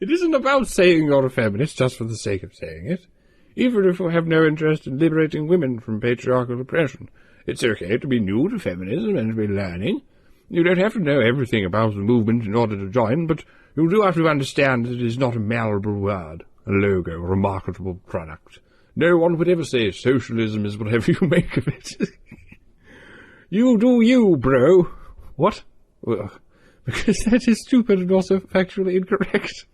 It isn't about saying you're a feminist just for the sake of saying it. Even if you have no interest in liberating women from patriarchal oppression, it's okay to be new to feminism and to be learning. You don't have to know everything about the movement in order to join, but you do have to understand that it is not a malleable word, a logo, or a marketable product. No one would ever say socialism is whatever you make of it. You do you, bro. What? Well, because that is stupid and also factually incorrect.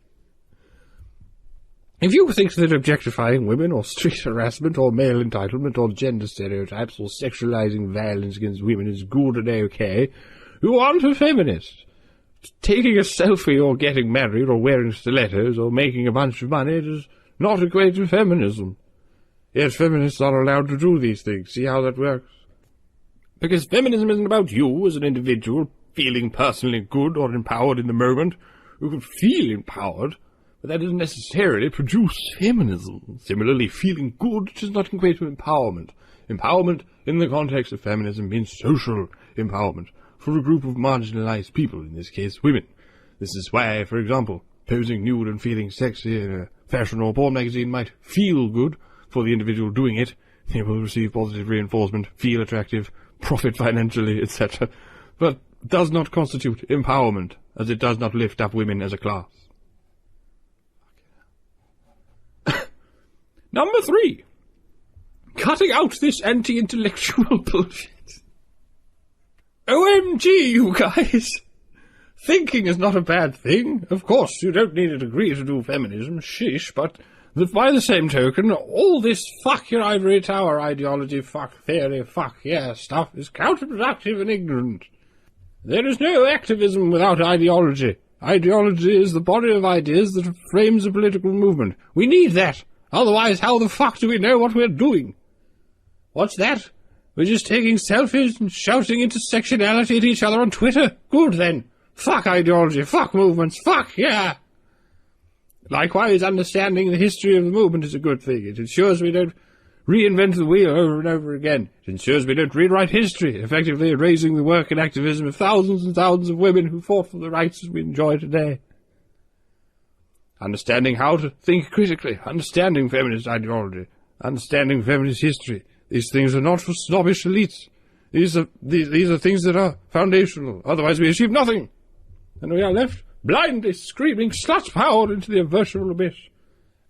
If you think that objectifying women, or street harassment, or male entitlement, or gender stereotypes, or sexualizing violence against women is good and okay, you aren't a feminist. Taking a selfie, or getting married, or wearing stilettos, or making a bunch of money does not equate to feminism. Yet feminists are allowed to do these things. See how that works? Because feminism isn't about you as an individual feeling personally good or empowered in the moment. You can feel empowered, but that doesn't necessarily produce feminism. Similarly, feeling good does not equate to empowerment. Empowerment in the context of feminism means social empowerment for a group of marginalized people, in this case women. This is why, for example, posing nude and feeling sexy in a fashion or porn magazine might feel good for the individual doing it. They will receive positive reinforcement, feel attractive, profit financially, etc., but does not constitute empowerment, as it does not lift up women as a class. Number 3. Cutting out this anti-intellectual bullshit. OMG, you guys! Thinking is not a bad thing. Of course, you don't need a degree to do feminism, shish, but by the same token, all this fuck your ivory tower ideology, fuck theory, fuck yeah stuff is counterproductive and ignorant. There is no activism without ideology. Ideology is the body of ideas that frames a political movement. We need that. Otherwise, how the fuck do we know what we're doing? What's that? We're just taking selfies and shouting intersectionality at each other on Twitter? Good then. Fuck ideology, fuck movements, fuck yeah! Likewise, understanding the history of the movement is a good thing. It ensures we don't reinvent the wheel over and over again. It ensures we don't rewrite history, effectively erasing the work and activism of thousands and thousands of women who fought for the rights we enjoy today. Understanding how to think critically, understanding feminist ideology, understanding feminist history. These things are not for snobbish elites. These are things that are foundational. Otherwise we achieve nothing. And we are left blindly screaming slut-power into the virtual abyss.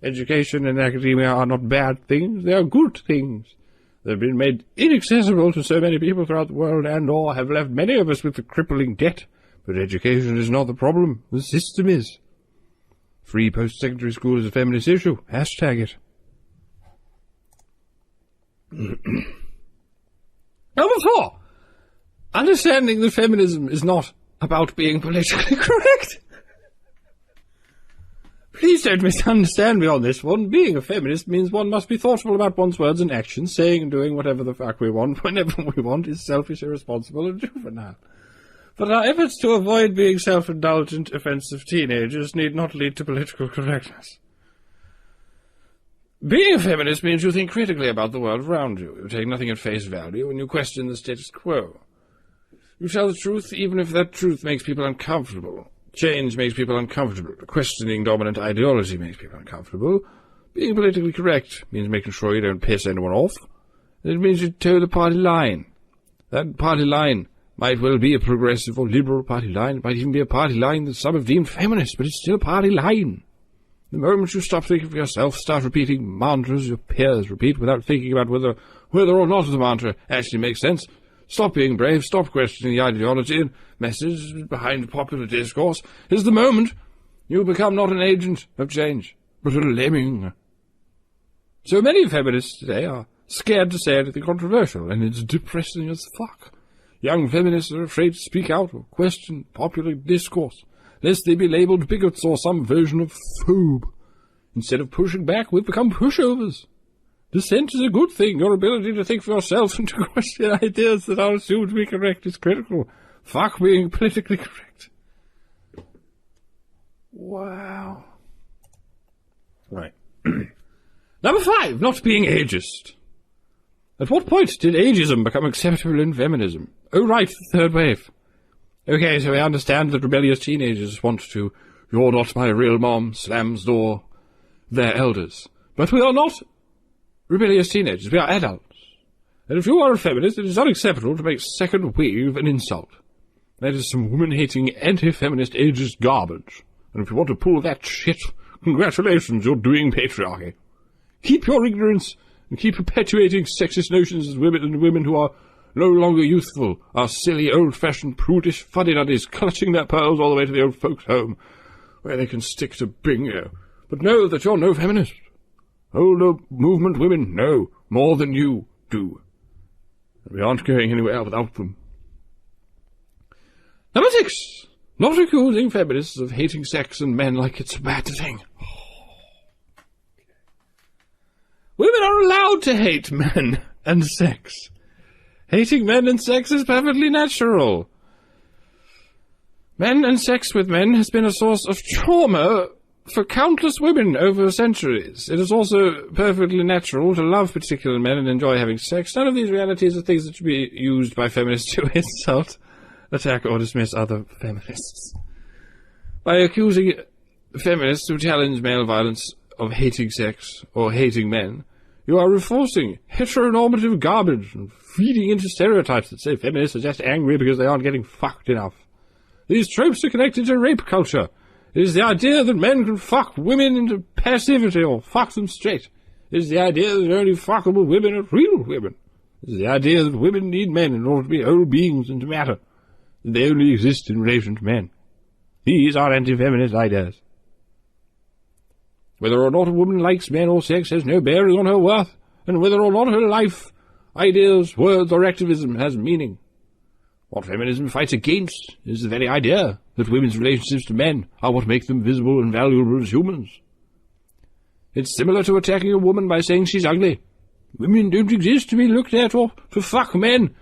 Education and academia are not bad things, they are good things. They've been made inaccessible to so many people throughout the world and/or have left many of us with a crippling debt. But education is not the problem, the system is. Free post-secondary school is a feminist issue. Hashtag it. Number 4. Understanding that feminism is not about being politically correct. Please don't misunderstand me on this one. Being a feminist means one must be thoughtful about one's words and actions. Saying and doing whatever the fuck we want, whenever we want, is selfish, irresponsible, and juvenile. But our efforts to avoid being self-indulgent, offensive teenagers need not lead to political correctness. Being a feminist means you think critically about the world around you. You take nothing at face value, and you question the status quo. You tell the truth even if that truth makes people uncomfortable. Change makes people uncomfortable. Questioning dominant ideology makes people uncomfortable. Being politically correct means making sure you don't piss anyone off. It means you toe the party line. That party line might well be a progressive or liberal party line. It might even be a party line that some have deemed feminist, but it's still a party line. The moment you stop thinking for yourself, start repeating mantras your peers repeat without thinking about whether or not the mantra actually makes sense, stop being brave, stop questioning the ideology and message behind popular discourse, is the moment you become not an agent of change, but a lemming. So many feminists today are scared to say anything controversial, and it's depressing as fuck. Young feminists are afraid to speak out or question popular discourse, lest they be labelled bigots or some version of phobe. Instead of pushing back, we've become pushovers. Dissent is a good thing. Your ability to think for yourself and to question ideas that are assumed to be correct is critical. Fuck being politically correct. Wow. Right. Number 5, not being ageist. At what point did ageism become acceptable in feminism? Oh right, the third wave. Okay, so I understand that rebellious teenagers want to You're not my real mom, slams door. They're elders. But we are not rebellious teenagers, we are adults. And if you are a feminist, it is unacceptable to make second wave an insult. That is some woman-hating, anti-feminist ageist garbage. And if you want to pull that shit, congratulations, you're doing patriarchy. Keep your ignorance, and keep perpetuating sexist notions as women who are no longer youthful, are silly, old-fashioned, prudish fuddy-duddies clutching their pearls all the way to the old folks' home, where they can stick to bingo. But know that you're no feminist. Older movement women know more than you do. We aren't going anywhere without them. Number 6. Not accusing feminists of hating sex and men like it's a bad thing. Women are allowed to hate men and sex. Hating men and sex is perfectly natural. Men and sex with men has been a source of trauma for countless women over centuries. It is also perfectly natural to love particular men and enjoy having sex. None of these realities are things that should be used by feminists to insult, attack, or dismiss other feminists. By accusing feminists who challenge male violence of hating sex or hating men, you are reinforcing heteronormative garbage and feeding into stereotypes that say feminists are just angry because they aren't getting fucked enough. These tropes are connected to rape culture. It is the idea that men can fuck women into passivity or fuck them straight. It is the idea that only fuckable women are real women. It is the idea that women need men in order to be whole beings and to matter. That they only exist in relation to men. These are anti-feminist ideas. Whether or not a woman likes men or sex has no bearing on her worth, and whether or not her life, ideas, words, or activism has meaning. What feminism fights against is the very idea that women's relationships to men are what make them visible and valuable as humans. It's similar to attacking a woman by saying she's ugly. Women don't exist to be looked at or to fuck men.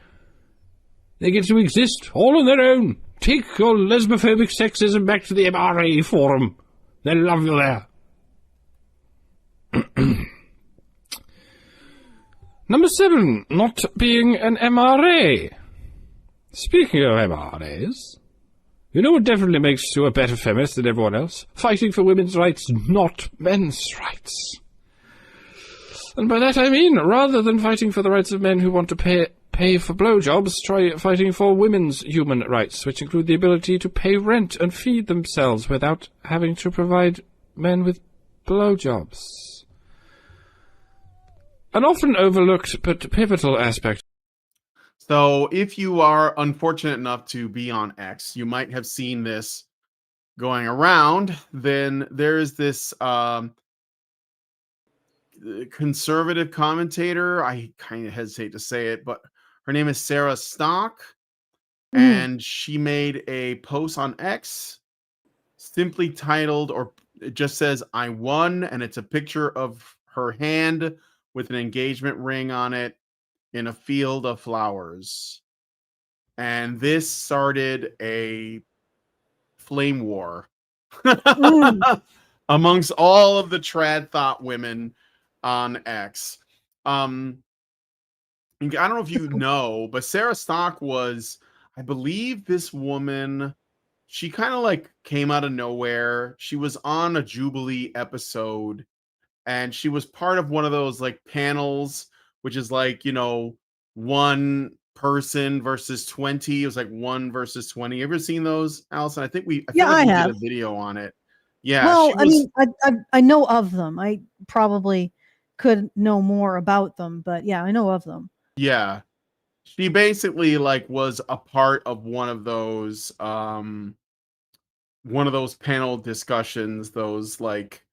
They get to exist all on their own. Take your lesbophobic sexism back to the MRA forum. They'll love you there. Number 7, not being an MRA. Speaking of MRAs, you know what definitely makes you a better feminist than everyone else? Fighting for women's rights, not men's rights. And by that I mean, rather than fighting for the rights of men who want to pay for blowjobs, try fighting for women's human rights, which include the ability to pay rent and feed themselves without having to provide men with blowjobs. An often overlooked but pivotal aspect. So if you are unfortunate enough to be on X, you might have seen this going around. Then there's this conservative commentator. I kind of hesitate to say it, but her name is Sarah Stock. And she made a post on X simply titled, or it just says, "I won," and it's a picture of her hand with an engagement ring on it in a field of flowers. And this started a flame war amongst all of the Tradthot women on X. I don't know if you know, but Sarah Stock was, I believe this woman, she kind of like came out of nowhere. She was on a Jubilee episode, and she was part of one of those like panels, which is like, you know, one person versus 20. It was like 1 versus 20. You ever seen those, Allison? I feel like we did a video on it. Yeah. Well, I mean, I know of them. I probably could know more about them, but yeah, I know of them. Yeah. She basically like was a part of one of those panel discussions, those like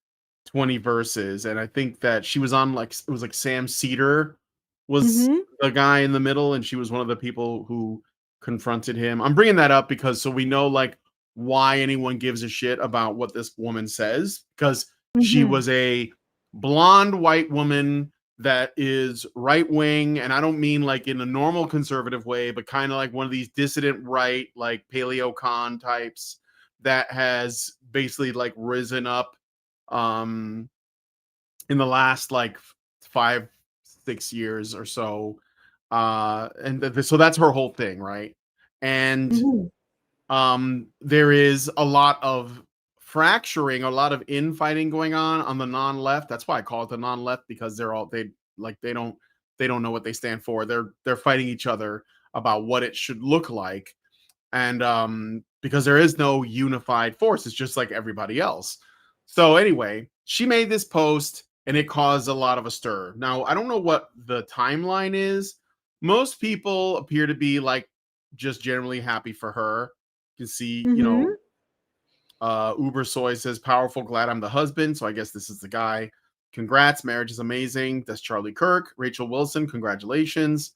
20 verses, and I think that she was on like, it was like Sam Cedar was the guy in the middle, and she was one of the people who confronted him. I'm bringing that up because so we know like why anyone gives a shit about what this woman says, because she was a blonde white woman that is right wing, and I don't mean like in a normal conservative way, but kind of like one of these dissident right, like paleocon types that has basically like risen up in the last like 5-6 years or so, so that's her whole thing, right? And there is a lot of fracturing, a lot of infighting going on the non-left. That's why I call it the non-left, because they don't know what they stand for. They're fighting each other about what it should look like. And because there is no unified force, it's just like everybody else. So anyway, she made this post and it caused a lot of a stir. Now, I don't know what the timeline is. Most people appear to be like just generally happy for her. You can see, Uber Soy says, powerful, glad I'm the husband. So I guess this is the guy. Congrats, marriage is amazing. That's Charlie Kirk. Rachel Wilson, congratulations.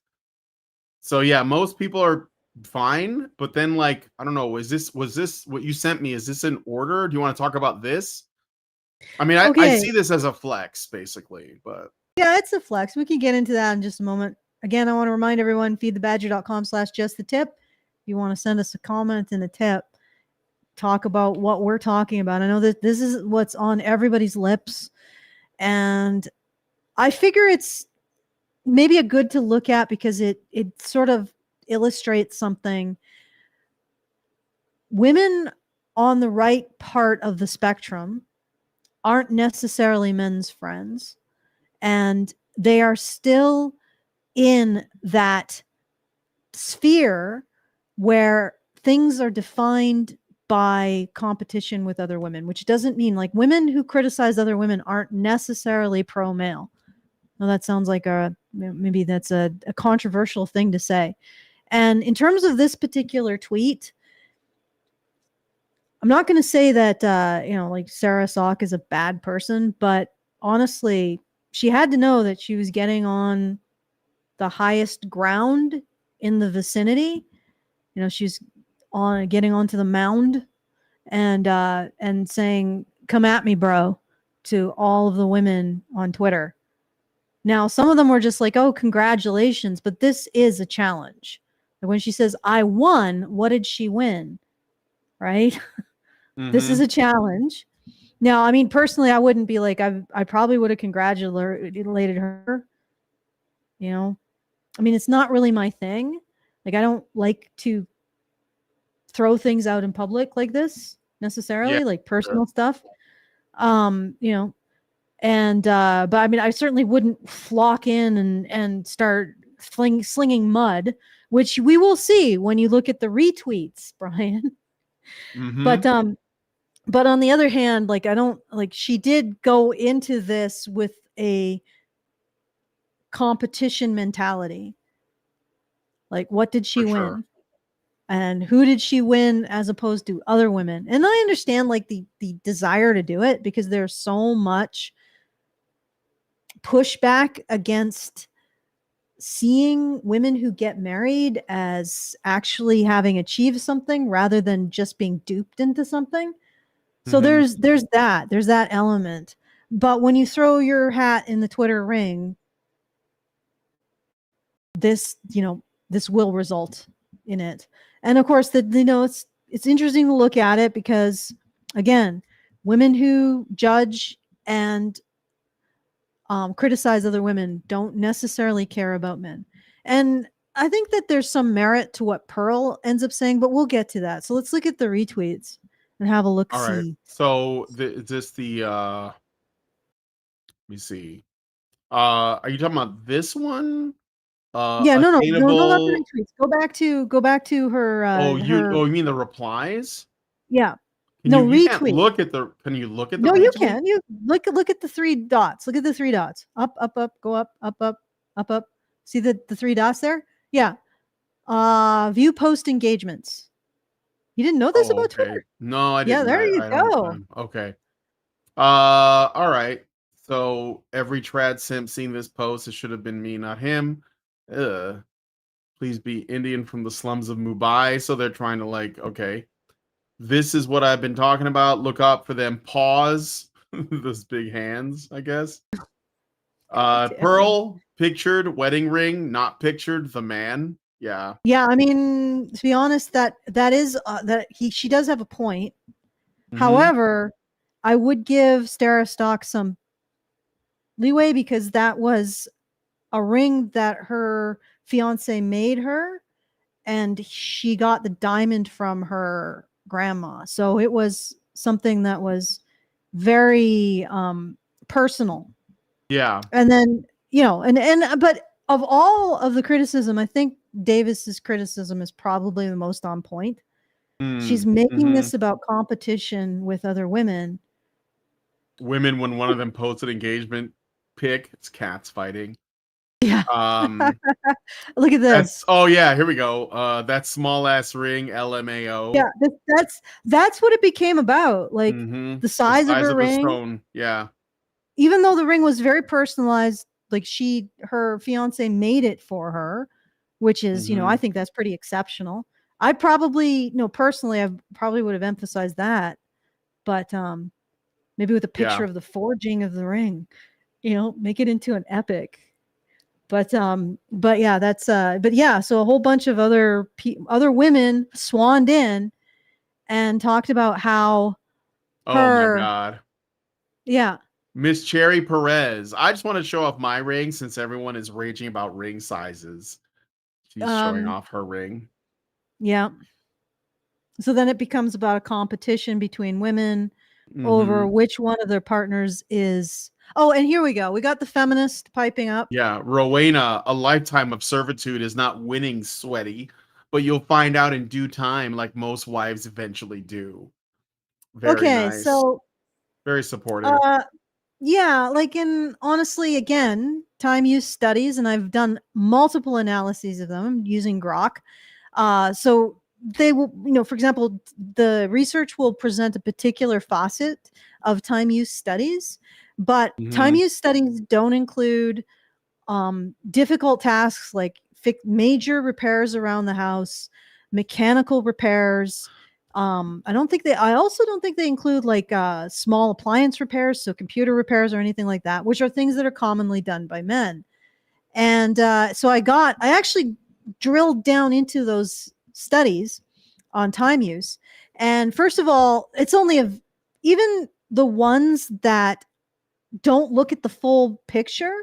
So yeah, most people are fine, but then like, I don't know, was this what you sent me? Is this in order? Do you want to talk about this? I mean, I see this as a flex, basically, but yeah, it's a flex. We can get into that in just a moment. Again, I want to remind everyone, feedthebadger.com/justthetip. If you want to send us a comment and a tip, talk about what we're talking about. I know that this is what's on everybody's lips, and I figure it's maybe a good to look at because it sort of illustrates something. Women on the right part of the spectrum aren't necessarily men's friends, and they are still in that sphere where things are defined by competition with other women, which doesn't mean like women who criticize other women aren't necessarily pro-male. Well, that sounds like maybe that's a controversial thing to say. And in terms of this particular tweet, I'm not going to say that, like Sarah Sock is a bad person, but honestly, she had to know that she was getting on the highest ground in the vicinity. She's getting onto the mound and saying, come at me, bro, to all of the women on Twitter. Now, some of them were just like, oh, congratulations, but this is a challenge. And when she says, I won, what did she win? Right? This is a challenge. Now, I mean, personally, I wouldn't be like, I probably would have congratulated her. I mean, it's not really my thing. Like, I don't like to throw things out in public like this necessarily, like personal stuff. And but I mean, I certainly wouldn't flock in and start slinging mud, which we will see when you look at the retweets, Brian. But on the other hand, like, I don't like, she did go into this with a competition mentality. Like, what did she win? Sure. And who did she win as opposed to other women? And I understand like the desire to do it because there's so much pushback against seeing women who get married as actually having achieved something rather than just being duped into something. So there's that element. But when you throw your hat in the Twitter ring, this will result in it. And of course, it's interesting to look at it because, again, women who judge and criticize other women don't necessarily care about men. And I think that there's some merit to what Pearl ends up saying, but we'll get to that. So let's look at the retweets and have a look. All right. So is this the let me see. Are you talking about this one? Yeah, no, not the retweets. Go back to her. You mean the replies? Yeah. Retweet. Can you look at the? No, retweet? You can. You look at the three dots. Look at the three dots. Up, up, up. Go up, up, up, up, up. See the three dots there? Yeah. View post engagements. You didn't know this about Twitter? No, I didn't. Yeah, there you go. Okay. All right. So every trad simp seeing this post, it should have been me, not him. Please be Indian from the slums of Mumbai. So they're trying to like, okay, this is what I've been talking about. Look up for them. Pause. Those big hands, I guess. Pearl pictured, wedding ring not pictured. The man. Yeah. Yeah, I mean, to be honest, that is she does have a point. However, I would give Sarah Stock some leeway because that was a ring that her fiance made her, and she got the diamond from her grandma. So it was something that was very personal. Yeah. And then, but of all of the criticism, I think Davis's criticism is probably the most on point. She's making this about competition with other women. Women, when one of them posts an engagement pic, it's cats fighting. Yeah. Look at this. Here we go. That small ass ring, LMAO. Yeah, that's what it became about. Like the size of her ring. Stone. Yeah. Even though the ring was very personalized, like her fiance made it for her, which is, I think that's pretty exceptional. I'd probably, personally, I probably would have emphasized that, but maybe with a picture of the forging of the ring, make it into an epic. But yeah, that's so a whole bunch of other women swanned in and talked about how oh my God. Yeah. Miss Cherry Perez. I just want to show off my ring since everyone is raging about ring sizes. She's showing off her ring. Yeah. So then it becomes about a competition between women over which one of their partners is. Oh, and here we go. We got the feminist piping up. Yeah. Rowena, a lifetime of servitude is not winning, sweaty, but you'll find out in due time, like most wives eventually do. Very nice. So very supportive. Yeah, like honestly, again, time use studies, and I've done multiple analyses of them using Grok. So they will, for example, the research will present a particular facet of time use studies, but time use studies don't include difficult tasks like major repairs around the house, mechanical repairs. I also don't think they include like small appliance repairs, so computer repairs or anything like that, which are things that are commonly done by men. And so I actually drilled down into those studies on time use. And first of all, it's only even the ones that don't look at the full picture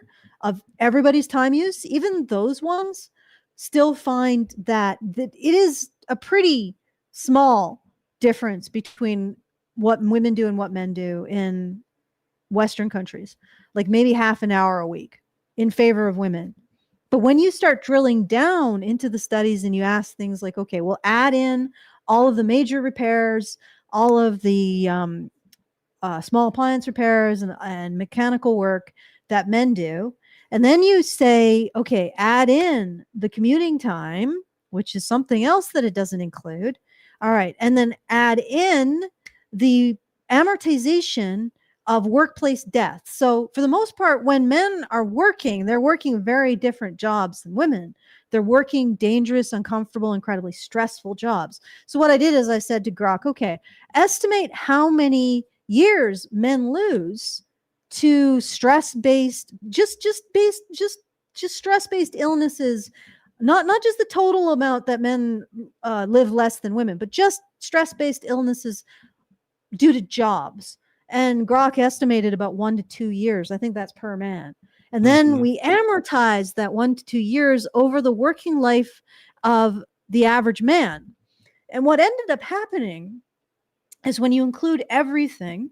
of everybody's time use, even those ones still find that it is a pretty small difference between what women do and what men do in Western countries, like maybe half an hour a week in favor of women. But when you start drilling down into the studies and you ask things like, okay, we'll add in all of the major repairs, all of the small appliance repairs and mechanical work that men do. And then you say, okay, add in the commuting time, which is something else that it doesn't include. All right. And then add in the amortization of workplace death. So for the most part, when men are working, they're working very different jobs than women. They're working dangerous, uncomfortable, incredibly stressful jobs. So what I did is I said to Grok, okay, estimate how many years men lose to stress-based, just stress-based illnesses, not just the total amount that men live less than women, but just stress-based illnesses due to jobs. And Grok estimated about 1 to 2 years. I think that's per man. And then we amortized that 1 to 2 years over the working life of the average man. And what ended up happening is when you include everything,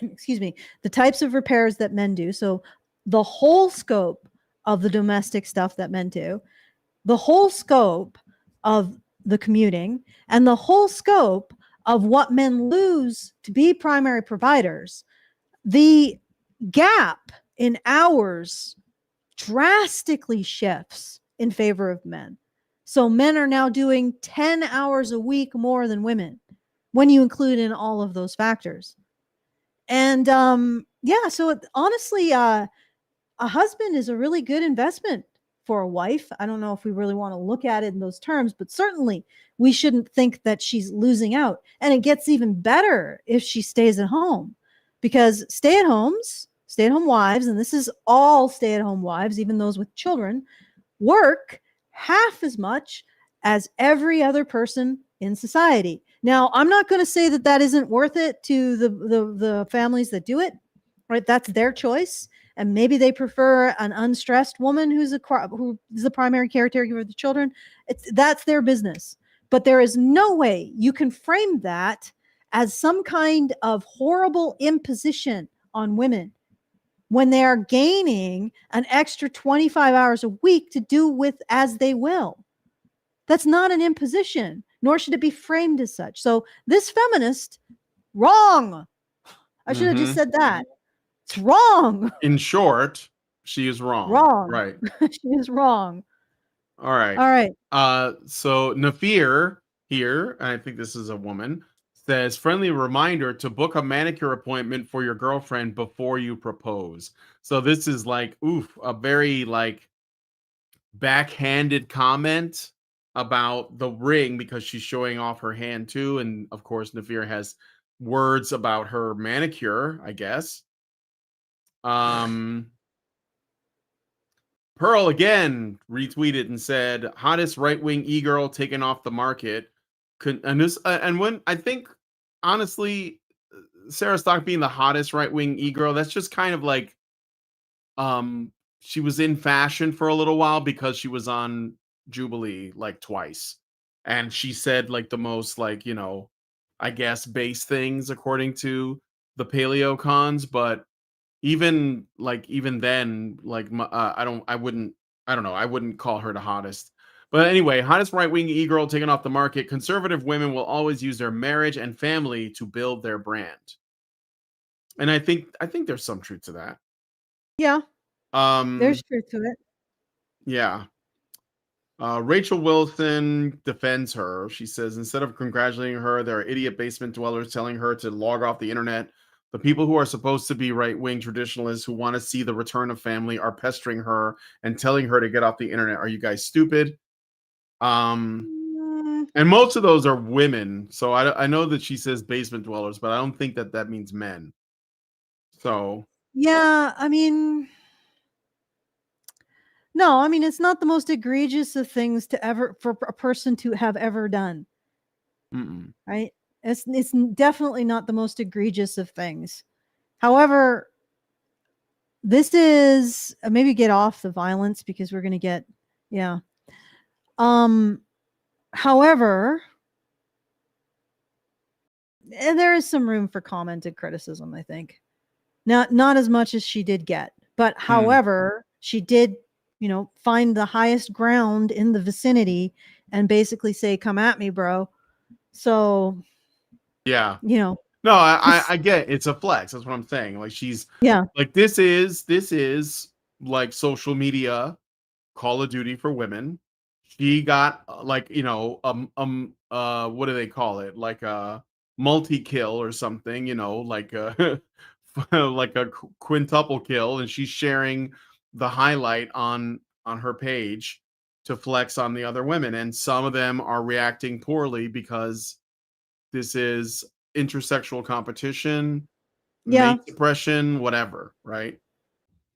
excuse me, the types of repairs that men do, so the whole scope of the domestic stuff that men do, the whole scope of the commuting, and the whole scope of what men lose to be primary providers, the gap in hours drastically shifts in favor of men. So men are now doing 10 hours a week more than women when you include in all of those factors. And so honestly, a husband is a really good investment for a wife. I don't know if we really want to look at it in those terms, but certainly we shouldn't think that she's losing out. And it gets even better if she stays at home, because stay-at-home wives, and this is all stay-at-home wives, even those with children, work half as much as every other person in society. Now, I'm not going to say that that isn't worth it to the families that do it, right? That's their choice. And maybe they prefer an unstressed woman who is the primary caretaker of the children. That's their business. But there is no way you can frame that as some kind of horrible imposition on women when they are gaining an extra 25 hours a week to do with as they will. That's not an imposition, nor should it be framed as such. So this feminist, wrong. I should have just said that. It's wrong. In short, she is wrong. Wrong. Right. She is wrong. All right. All right. So Nafir here, and I think this is a woman, says friendly reminder to book a manicure appointment for your girlfriend before you propose. So this is like, a very like backhanded comment about the ring because she's showing off her hand too. And of course, Nafir has words about her manicure, I guess. Pearl again retweeted and said, "Hottest right-wing e-girl taken off the market." And when I think, honestly, Sarah Stock being the hottest right-wing e-girl, that's just kind of like, she was in fashion for a little while because she was on Jubilee like twice, and she said like the most like I guess base things according to the paleo cons, but even then, like I wouldn't call her the hottest. But anyway, hottest right-wing e-girl taken off the market. Conservative women will always use their marriage and family to build their brand. And I think there's some truth to that. Yeah. There's truth to it. Yeah. Rachel Wilson defends her. She says, instead of congratulating her, there are idiot basement dwellers telling her to log off the internet. The people who are supposed to be right-wing traditionalists who want to see the return of family are pestering her and telling her to get off the internet. Are you guys stupid? And most of those are women. So I know that she says basement dwellers, but I don't think that means men. So yeah, I mean, no, I mean, it's not the most egregious of things to ever for a person to have ever done. Right? It's definitely not the most egregious of things. However, this is maybe get off the violence because we're going to get, yeah. However, and there is some room for comment and criticism, I think. Not as much as she did get, but however, she did, find the highest ground in the vicinity and basically say, "Come at me, bro." So, yeah, no, I get it's a flex. That's what I'm saying. Like she's like this is like social media Call of Duty for women. She got like what do they call it? Like a multi-kill or something, like a like a quintuple kill, and she's sharing the highlight on her page to flex on the other women, and some of them are reacting poorly because this is intersexual competition, mate suppression, whatever, right?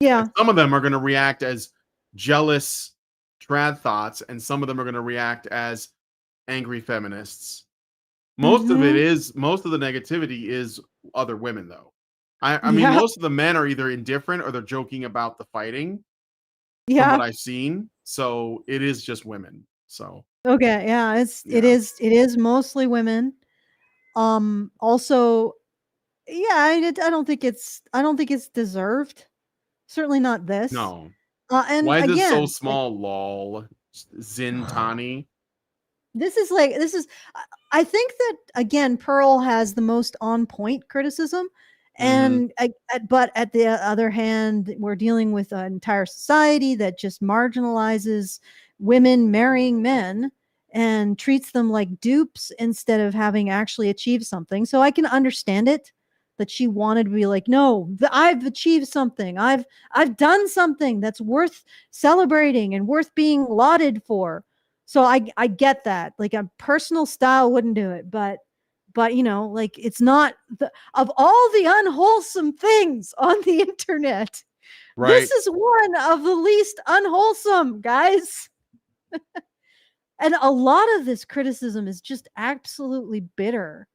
Yeah. And some of them are going to react as jealous Tradthots, and some of them are going to react as angry feminists. Most of the negativity is other women, though. I mean, most of the men are either indifferent or they're joking about the fighting. From what I've seen, so it is just women. So okay, yeah, it is mostly women. Also, I don't think it's deserved. Certainly not this. No. And why is again, it so small? Lol, Zintani. This is I think that again, Pearl has the most on point criticism. And but at the other hand, we're dealing with an entire society that just marginalizes women marrying men and treats them like dupes instead of having actually achieved something. So I can understand it that she wanted to be like, no, I've achieved something. I've done something that's worth celebrating and worth being lauded for. So I get that. Like a personal style wouldn't do it, but like it's not of all the unwholesome things on the internet. Right. This is one of the least unwholesome, guys. And a lot of this criticism is just absolutely bitter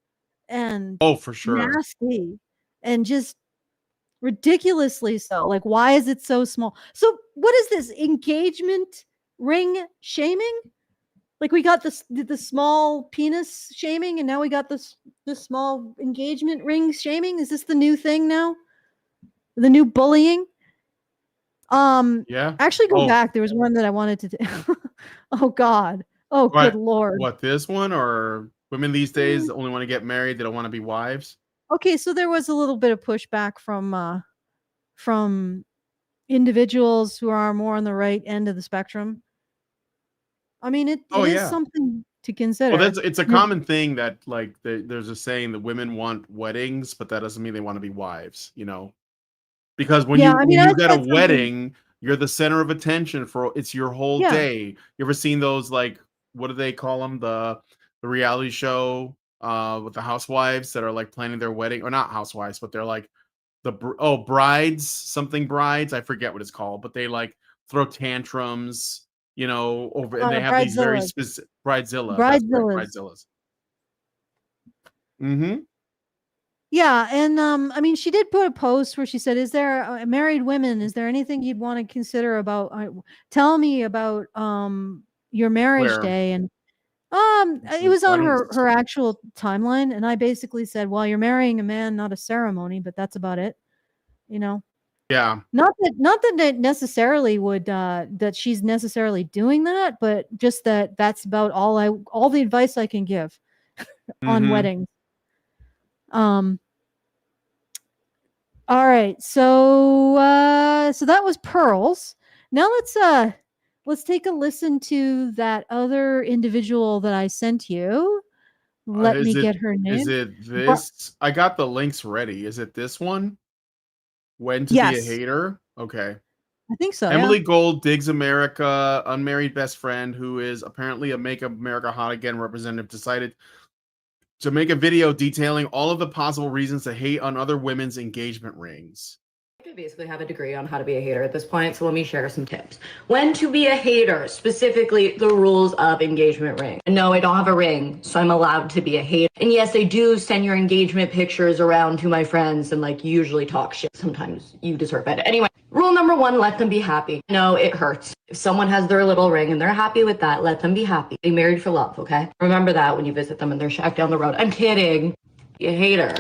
and for sure nasty and just ridiculously so. Like, why is it so small? So what is this engagement ring shaming? Like we got the small penis shaming, and now we got this small engagement ring shaming. Is this the new thing now? The new bullying? Yeah. Actually, go back. There was one that I wanted to do. Oh God. Oh, good Lord. What, this one, or women these days only want to get married? They don't want to be wives. Okay, so there was a little bit of pushback from individuals who are more on the right end of the spectrum. I mean, it is something to consider. Well, it's a common thing that like there's a saying that women want weddings, but that doesn't mean they want to be wives. You know, because when you get a wedding, you're the center of attention for it's your whole day. You ever seen those, like, what do they call them, the reality show with the housewives that are like planning their wedding, or not housewives, but they're like brides, I forget what it's called, but they like throw tantrums, you know, over, and they have these very specific Bridezillas. Mm-hmm. Yeah, and I mean, she did put a post where she said, "Is there married women? Is there anything you'd want to consider about? Tell me about your marriage day." And it was on her actual timeline, and I basically said, "Well, you're marrying a man, not a ceremony, but that's about it." You know. Yeah. Not that it necessarily would that she's necessarily doing that, but just that's about all the advice I can give on weddings. All right, so that was Pearls. Now let's take a listen to that other individual that I sent you. Let me get her name. Is it this? I got the links ready. Is it this one? When to be a hater? Okay. I think so. Emily Gold digs America. Unmarried best friend who is apparently a Make America Hot Again representative decided to make a video detailing all of the possible reasons to hate on other women's engagement rings. I basically have a degree on how to be a hater at this point, so let me share some tips. When to be a hater, specifically the rules of engagement ring. No, I don't have a ring, so I'm allowed to be a hater. And yes, I do send your engagement pictures around to my friends and like usually talk shit. Sometimes you deserve it. Anyway, rule number 1, let them be happy. No, it hurts. If someone has their little ring and they're happy with that, let them be happy. They married for love, okay? Remember that when you visit them in their shack down the road. I'm kidding. Be a hater.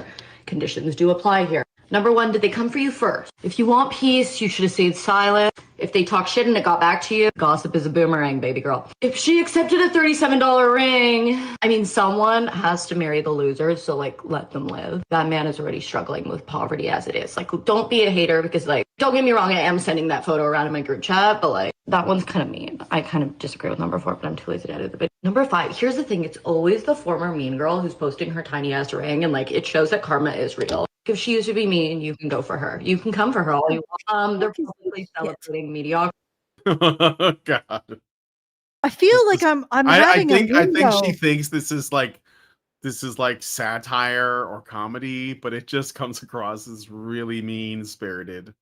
Conditions do apply here. Number 1, did they come for you first? If you want peace, you should have stayed silent. If they talk shit and it got back to you, gossip is a boomerang, baby girl. If she accepted a $37 ring, I mean, someone has to marry the loser, so like, let them live. That man is already struggling with poverty as it is. Like, don't be a hater because like, don't get me wrong, I am sending that photo around in my group chat, but like, that one's kind of mean. I kind of disagree with number 4, but I'm too lazy to edit the video. Number 5, here's the thing. It's always the former mean girl who's posting her tiny ass ring, and like, it shows that karma is real. If she used to be mean, you can go for her. You can come for her all you want. They're probably celebrating mediocrity. Oh God. I feel like I'm having I think she thinks this is like satire or comedy, but it just comes across as really mean-spirited.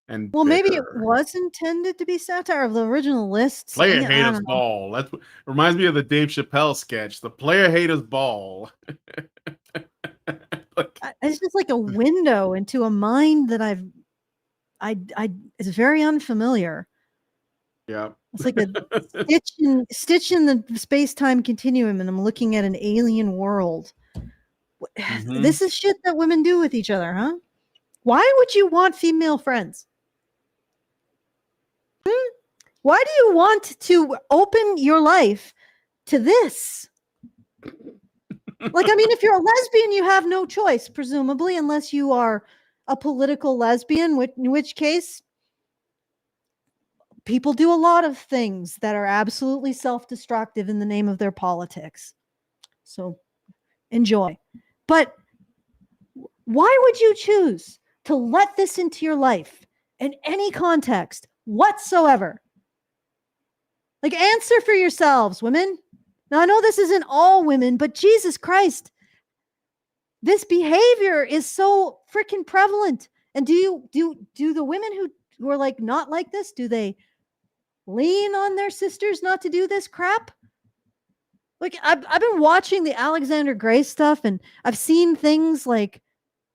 And well, maybe it was intended to be satire of the original list. Player haters ball. That reminds me of the Dave Chappelle sketch, the player haters ball. It's just like a window into a mind that it's very unfamiliar. Yeah. It's like a stitch in the space-time continuum, and I'm looking at an alien world. This is shit that women do with each other, huh? Why would you want female friends? Why do you want to open your life to this? Like, I mean, if you're a lesbian, you have no choice, presumably, unless you are a political lesbian, in which case people do a lot of things that are absolutely self-destructive in the name of their politics. So enjoy. But why would you choose to let this into your life in any context whatsoever? Like, answer for yourselves, women. Now, I know this isn't all women, but Jesus Christ, this behavior is so freaking prevalent. And do the women who are like not like this, do they lean on their sisters not to do this crap? Like, I've been watching the Alexander Gray stuff, and I've seen things like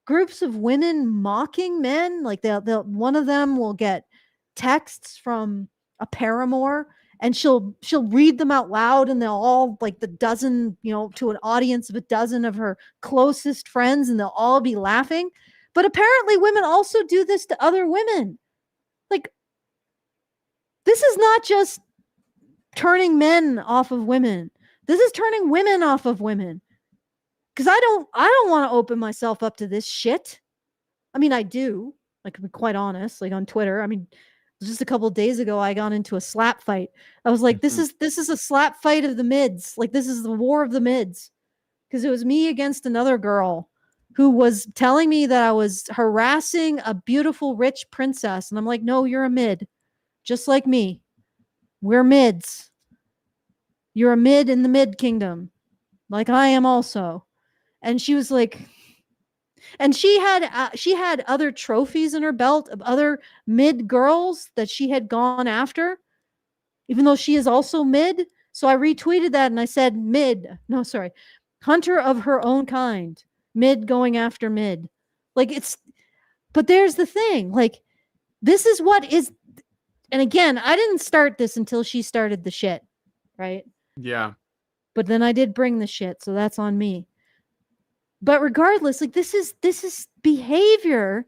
groups of women mocking men. Like, one of them will get texts from a paramour, and she'll read them out loud, and they'll all like the dozen, to an audience of a dozen of her closest friends, and they'll all be laughing. But apparently women also do this to other women. Like, this is not just turning men off of women. This is turning women off of women. Because I don't want to open myself up to this shit. I mean, I do. Like, to be quite honest, like on Twitter. I mean, just a couple of days ago, I got into a slap fight. I was like, this is a slap fight of the mids. Like, this is the war of the mids. Because it was me against another girl who was telling me that I was harassing a beautiful, rich princess. And I'm like, no, you're a mid. Just like me. We're mids. You're a mid in the mid kingdom. Like I am also. And she was like, and she had other trophies in her belt of other mid girls that she had gone after, even though she is also mid. So I retweeted that and I said, hunter of her own kind, mid going after mid. Like but there's the thing, like, this is what is, and again, I didn't start this until she started the shit, right? Yeah. But then I did bring the shit, so that's on me. But regardless, like, this is behavior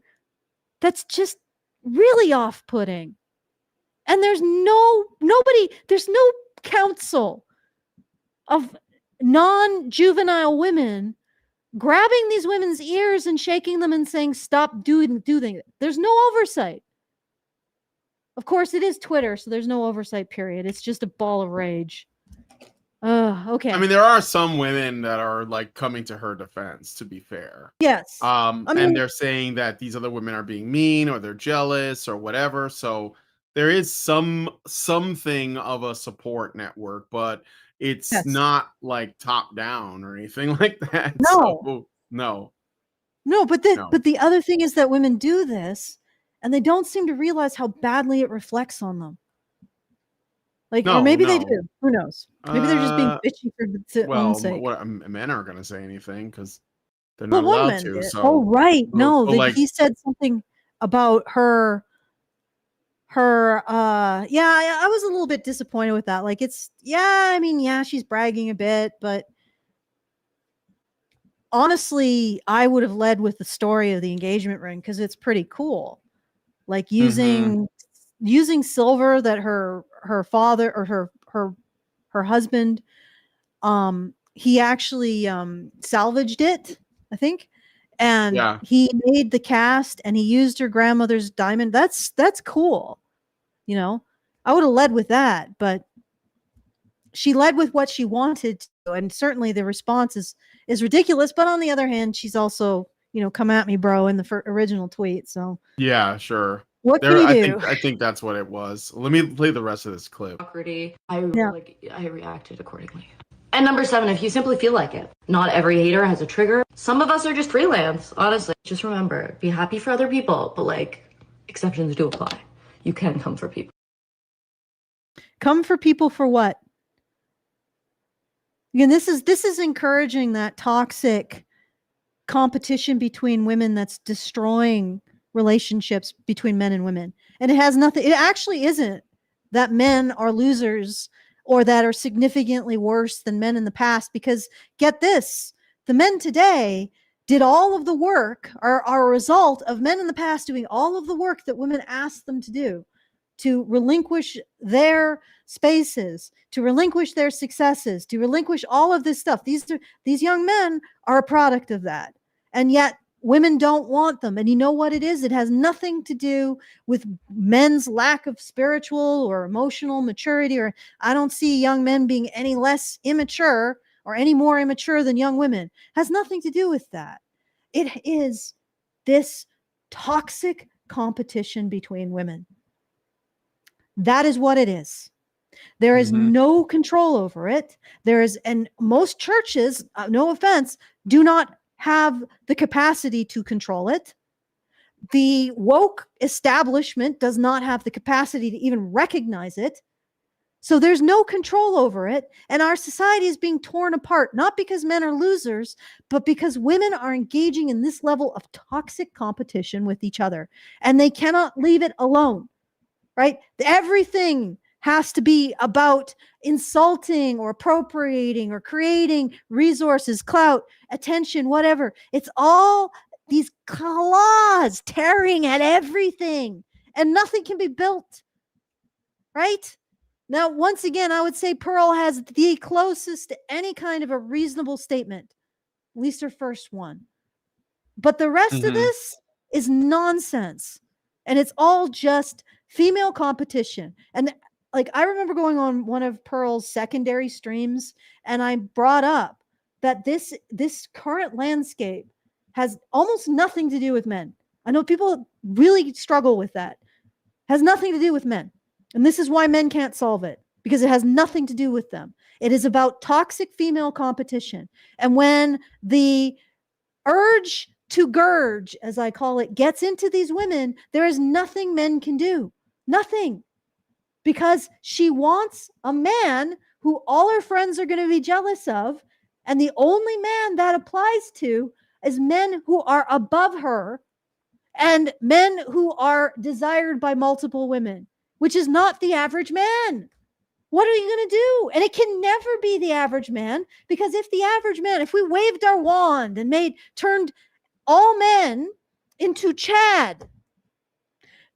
that's just really off-putting. And there's no council of non-juvenile women grabbing these women's ears and shaking them and saying, stop doing it. There's no oversight. Of course, it is Twitter, so there's no oversight, period. It's just a ball of rage. Okay. I mean, there are some women that are like coming to her defense, to be fair. Yes. And they're saying that these other women are being mean or they're jealous or whatever. So there is something of a support network, but it's not like top down or anything like that. No. So, no. But the other thing is that women do this and they don't seem to realize how badly it reflects on them. Like, or maybe they do. Who knows? Maybe they're just being bitchy for own sake. Men aren't going to say anything because they're not allowed to. So. Oh, right. He said something about her. I was a little bit disappointed with that. Like, she's bragging a bit, but honestly, I would have led with the story of the engagement ring because it's pretty cool. Like, using silver that her father or her husband, he actually salvaged it, I think, and he made the cast and he used her grandmother's diamond. That's cool. I would have led with that, but she led with what she wanted to, and certainly the response is ridiculous. But on the other hand, she's also, come at me, bro, in the original tweet. So yeah, sure. What can you do? I think that's what it was. Let me play the rest of this clip. I reacted accordingly. And number 7, if you simply feel like it. Not every hater has a trigger. Some of us are just freelance, honestly. Just remember, be happy for other people, but exceptions do apply. You can come for people. Come for people for what? Again, this is encouraging that toxic competition between women that's destroying relationships between men and women. And it actually isn't that men are losers or that are significantly worse than men in the past, because get this, the men today did all of the work, are a result of men in the past doing all of the work that women asked them to do, to relinquish their spaces, to relinquish their successes, to relinquish all of this stuff. These young men are a product of that. And yet women don't want them. And you know what it is? It has nothing to do with men's lack of spiritual or emotional maturity, or I don't see young men being any less immature or any more immature than young women. It has nothing to do with that. It is this toxic competition between women. That is what it is. There is no control over it. And most churches, no offense, do not have the capacity to control it. The woke establishment does not have the capacity to even recognize it. So there's no control over it. And our society is being torn apart, not because men are losers, but because women are engaging in this level of toxic competition with each other. And they cannot leave it alone, right? Everything has to be about insulting or appropriating or creating resources, clout, attention, whatever. It's all these claws tearing at everything, and nothing can be built, right? Now, once again, I would say Pearl has the closest to any kind of a reasonable statement, at least her first one. But the rest of this is nonsense. And it's all just female competition. And like, I remember going on one of Pearl's secondary streams, and I brought up that this current landscape has almost nothing to do with men. I know people really struggle with that. Has nothing to do with men. And this is why men can't solve it, because it has nothing to do with them. It is about toxic female competition. And when the urge to gurge, as I call it, gets into these women, there is nothing men can do. Nothing. Because she wants a man who all her friends are going to be jealous of. And the only man that applies to is men who are above her and men who are desired by multiple women, which is not the average man. What are you going to do? And it can never be the average man, because if the average man, if we waved our wand and turned all men into Chad,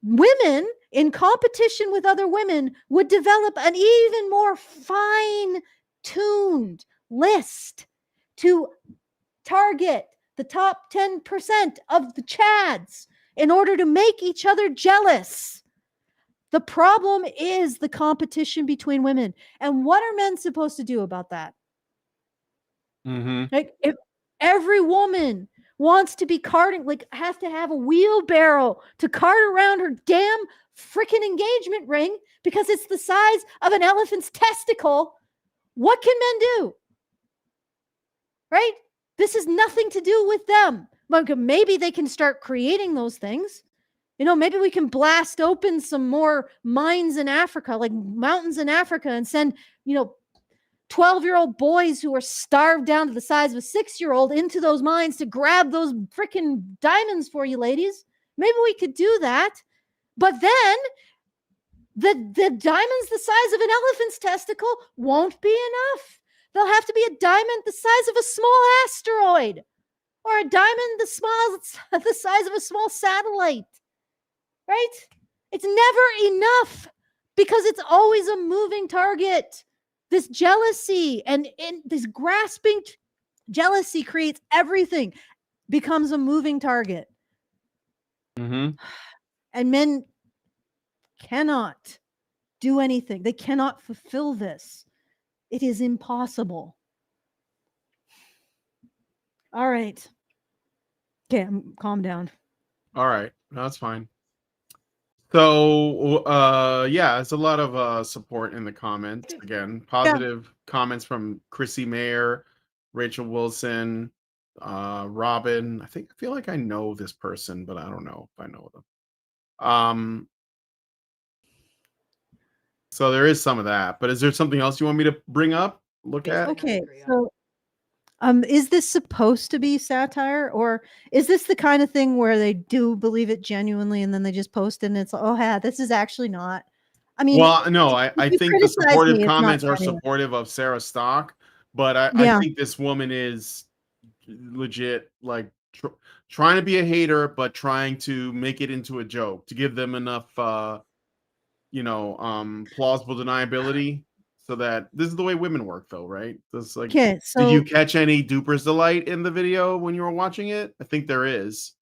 women in competition with other women would develop an even more fine-tuned list to target the top 10% of the Chads in order to make each other jealous. The problem is the competition between women. And what are men supposed to do about that? Like, if every woman wants to be carting, like, has to have a wheelbarrow to cart around her damn freaking engagement ring because it's the size of an elephant's testicle, what can men do? Right? This has nothing to do with them. But maybe they can start creating those things. You know, maybe we can blast open some more mines in Africa, like mountains in Africa, and send, 12-year-old boys who are starved down to the size of a 6-year-old into those mines to grab those freaking diamonds for you, ladies. Maybe we could do that. But then the diamonds the size of an elephant's testicle won't be enough. There'll have to be a diamond the size of a small asteroid, or a diamond the size of a small satellite. Right? It's never enough, because it's always a moving target. This jealousy and this grasping jealousy creates everything, becomes a moving target. And men cannot do anything. They cannot fulfill this. It is impossible. All right. Okay, calm down. All right. No, that's fine. So, yeah, it's a lot of support in the comments. Again, positive comments from Chrissy Mayer, Rachel Wilson, Robin. I feel like I know this person, but I don't know if I know them. So there is some of that. But is there something else you want me to bring up? Look at? Okay, so is this supposed to be satire, or is this the kind of thing where they do believe it genuinely and then they just post it and it's, oh, yeah, this is actually not? I mean, well, no, I think the supportive comments are funny. supportive of Sarah Stock, but I think this woman is legit, like trying to be a hater, but trying to make it into a joke to give them enough, plausible deniability. So that this is the way women work, though, right? This, like, okay, so, did you catch any Duper's Delight in the video when you were watching it? I think there is.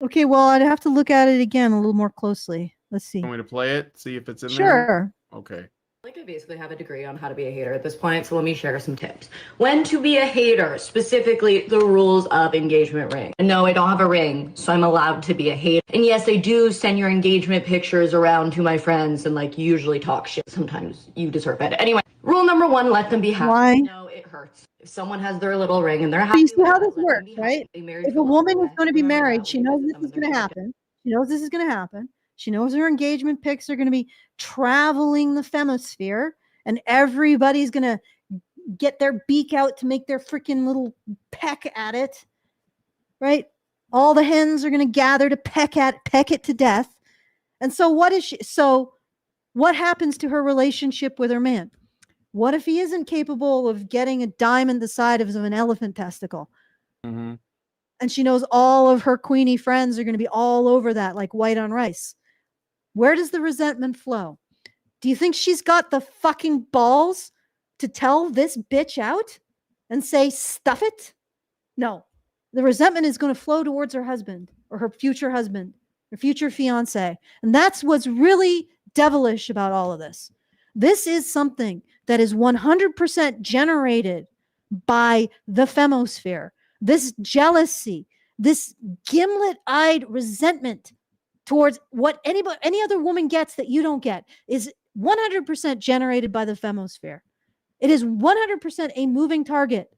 Okay, well, I'd have to look at it again a little more closely. Let's see. Want me to play it? See if it's in there? Sure. Okay. Like, I basically have a degree on how to be a hater at this point, so let me share some tips. When to be a hater, specifically the rules of engagement ring. And no, I don't have a ring, so I'm allowed to be a hater. And yes, I do send your engagement pictures around to my friends and, like, usually talk shit. Sometimes you deserve it. Anyway, rule number 1, let them be happy. Why? No, it hurts. If someone has their little ring and they're happy, you see how with this it, let them works, be happy. right? They married If for a woman is way. going to be Remember married, that she when you knows visit this them is and going to they're happen. She knows this is going to happen. She knows her engagement pics are going to be traveling the femisphere, and everybody's going to get their beak out to make their freaking little peck at it, right? All the hens are going to gather to peck it to death. And so what What happens to her relationship with her man? What if he isn't capable of getting a diamond the size of an elephant testicle? Mm-hmm. And she knows all of her queenie friends are going to be all over that like white on rice. Where does the resentment flow? Do you think she's got the fucking balls to tell this bitch out and say, stuff it? No. The resentment is going to flow towards her husband or her future fiance. And that's what's really devilish about all of this. This is something that is 100% generated by the femosphere. This jealousy, this gimlet-eyed resentment towards what any other woman gets that you don't get is 100% generated by the femosphere. It is 100% a moving target.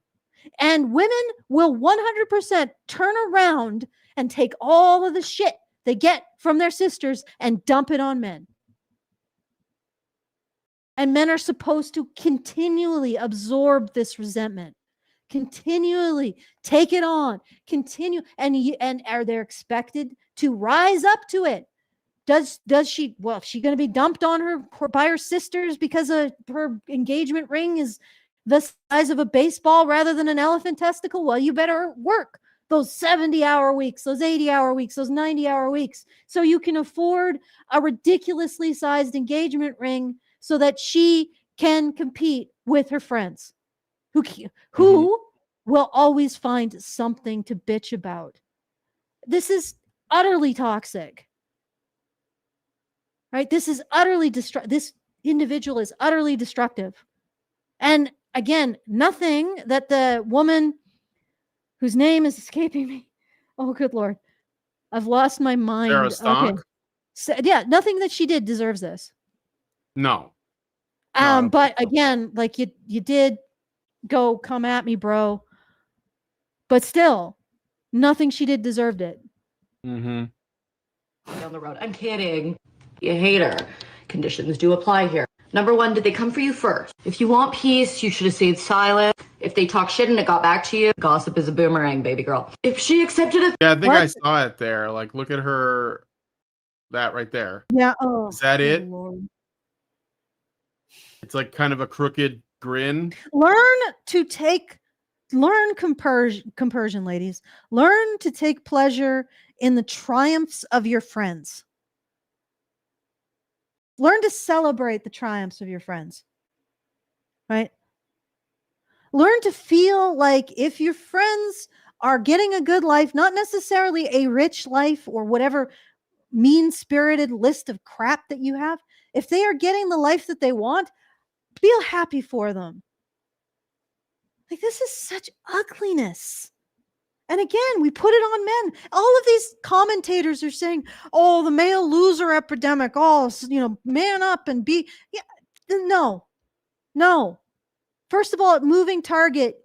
And women will 100% turn around and take all of the shit they get from their sisters and dump it on men. And men are supposed to continually absorb this resentment, continually take it on, and are they expected to rise up to it? Does she? Well, is she going to be dumped on her by her sisters because her engagement ring is the size of a baseball rather than an elephant testicle? Well, you better work those 70-hour weeks, those 80-hour weeks, those 90-hour weeks, so you can afford a ridiculously sized engagement ring so that she can compete with her friends who will always find something to bitch about. This is utterly toxic. Right? This is utterly this individual is utterly destructive. And again, nothing that the woman whose name is escaping me. Oh, good Lord. I've lost my mind. Sarah Stock? Okay. So, yeah, nothing that she did deserves this. No. But again, like you did go come at me, bro. But still, nothing she did deserved it. Mm-hmm. Down the road. I'm kidding. You hate her. Conditions do apply here. Number one, did they come for you first? If you want peace, you should have stayed silent. If they talk shit and it got back to you, gossip is a boomerang, baby girl. If she accepted it. Yeah, I think I saw it there. Like, look at her. That right there. Yeah. Oh, is that it? Lord. It's like kind of a crooked grin. Learn compersion, ladies. Learn to take pleasure in the triumphs of your friends. Learn to celebrate the triumphs of your friends, right? Learn to feel like if your friends are getting a good life, not necessarily a rich life or whatever mean-spirited list of crap that you have, if they are getting the life that they want, feel happy for them. Like, this is such ugliness. And again, we put it on men. All of these commentators are saying, oh, the male loser epidemic. Oh, man up and be. Yeah, no. First of all, moving target.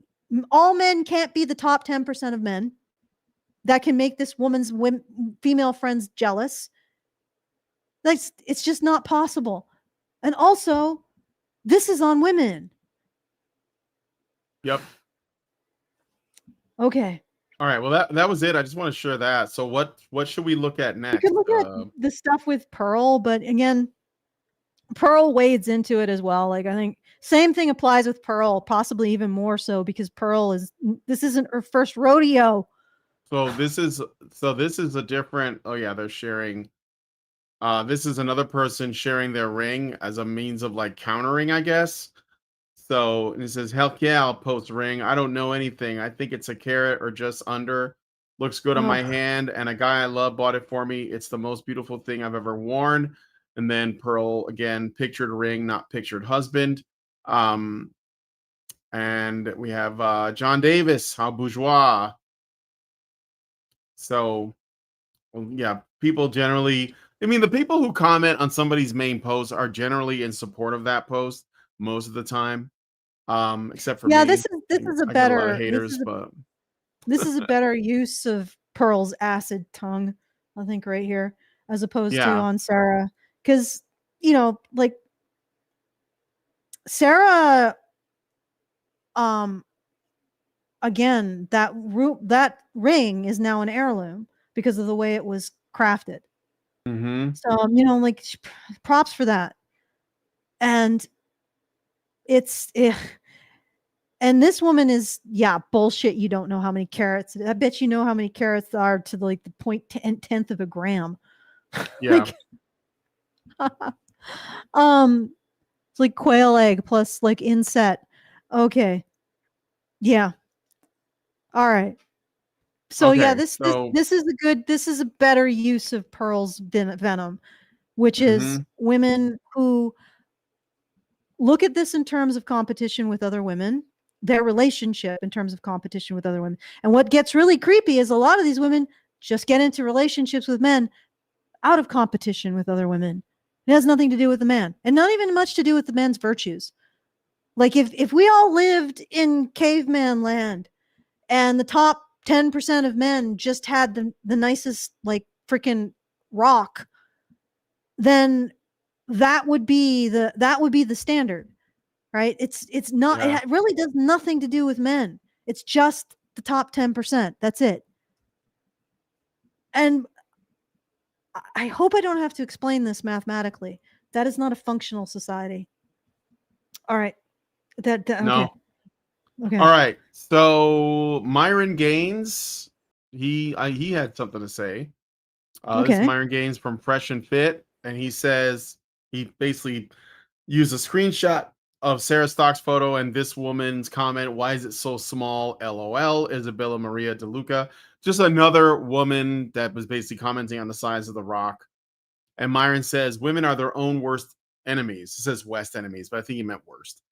All men can't be the top 10% of men that can make this woman's female friends jealous. Like, it's just not possible. And also, this is on women. Yep. Okay. All right. Well, that was it. I just want to share that. So what should we look at next? We could look at the stuff with Pearl, but again, Pearl wades into it as well. Like, I think same thing applies with Pearl, possibly even more so because this isn't her first rodeo. So this is a different. Oh yeah, they're sharing. This is another person sharing their ring as a means of like countering, I guess. So it says, heck yeah, I'll post ring. I don't know anything. I think it's a carat or just under. Looks good on my hand. And a guy I love bought it for me. It's the most beautiful thing I've ever worn. And then Pearl, again, pictured ring, not pictured husband. And we have John Davis, how bourgeois. So, yeah, people generally, the people who comment on somebody's main post are generally in support of that post most of the time. Except for me. This is a better haters, this is a better use of Pearl's acid tongue, I think, right here, as opposed to on Sarah. Because, like Sarah, again, that ring is now an heirloom because of the way it was crafted. Mm-hmm. So, like, props for that. And and this woman is, bullshit. You don't know how many carats. I bet you know how many carats are to the 0.10th of a gram. Yeah. It's like quail egg plus like inset. Okay. Yeah. All right. So Okay, this so this is a better use of Pearl's venom, which is women who look at this in terms of competition with other women, their relationship in terms of competition with other women. And what gets really creepy is a lot of these women just get into relationships with men out of competition with other women. It has nothing to do with the man, and not even much to do with the man's virtues. Like if we all lived in caveman land and the top 10% of men just had the nicest like freaking rock, then that would be the standard, right? It's not, yeah. it really does nothing to do with men. It's just the top 10%. That's it. And I hope I don't have to explain this mathematically. That is not a functional society. All right. Okay. No. Okay. All right. So Myron Gaines, he had something to say. This is Okay. Myron Gaines from Fresh and Fit, and he says he basically used a screenshot of Sarah Stock's photo and this woman's comment, "Why is it so small? LOL." Isabella Maria De Luca, just another woman that was basically commenting on the size of the rock. And Myron says, "Women are their own worst enemies." It says West enemies, but I think he meant worst.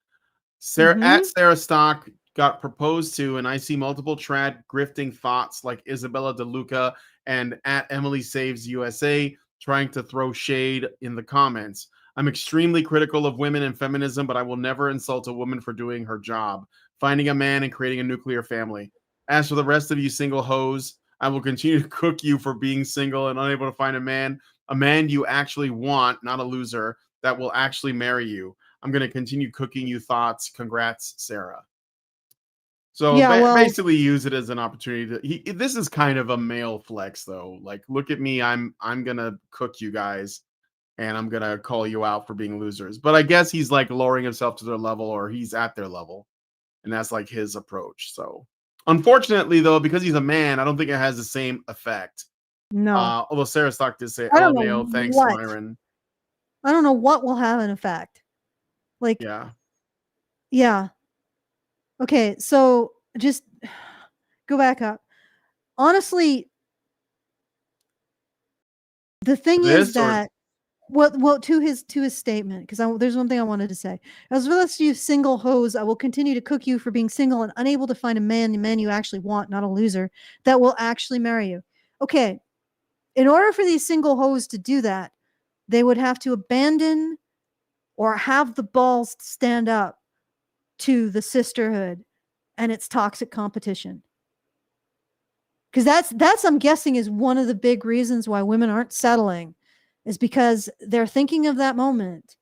Sarah Stock got proposed to, and I see multiple trad grifting thoughts like Isabella De Luca and at Emily Saves USA trying to throw shade in the comments. I'm extremely critical of women and feminism, but I will never insult a woman for doing her job, finding a man and creating a nuclear family. As for the rest of you single hoes, I will continue to cook you for being single and unable to find a man you actually want, not a loser, that will actually marry you. I'm going to continue cooking you thoughts. Congrats, Sarah. So basically use it as an opportunity to, this is kind of a male flex though. Like, look at me. I'm going to cook you guys and I'm going to call you out for being losers. But I guess he's like lowering himself to their level, or he's at their level. And that's like his approach. So unfortunately though, because he's a man, I don't think it has the same effect. No. Although Sarah Stock did say, I don't LMAO, know thanks, what. Myron. I don't know what will have an effect. Like, yeah. Okay, so just go back up. Honestly, the thing is that well to his statement, because there's one thing I wanted to say. As well as you single hoes, I will continue to cook you for being single and unable to find a man you actually want, not a loser, that will actually marry you. Okay, in order for these single hoes to do that, they would have to abandon or have the balls to stand up to the sisterhood and its toxic competition. Because that's I'm guessing is one of the big reasons why women aren't settling, is because they're thinking of that moment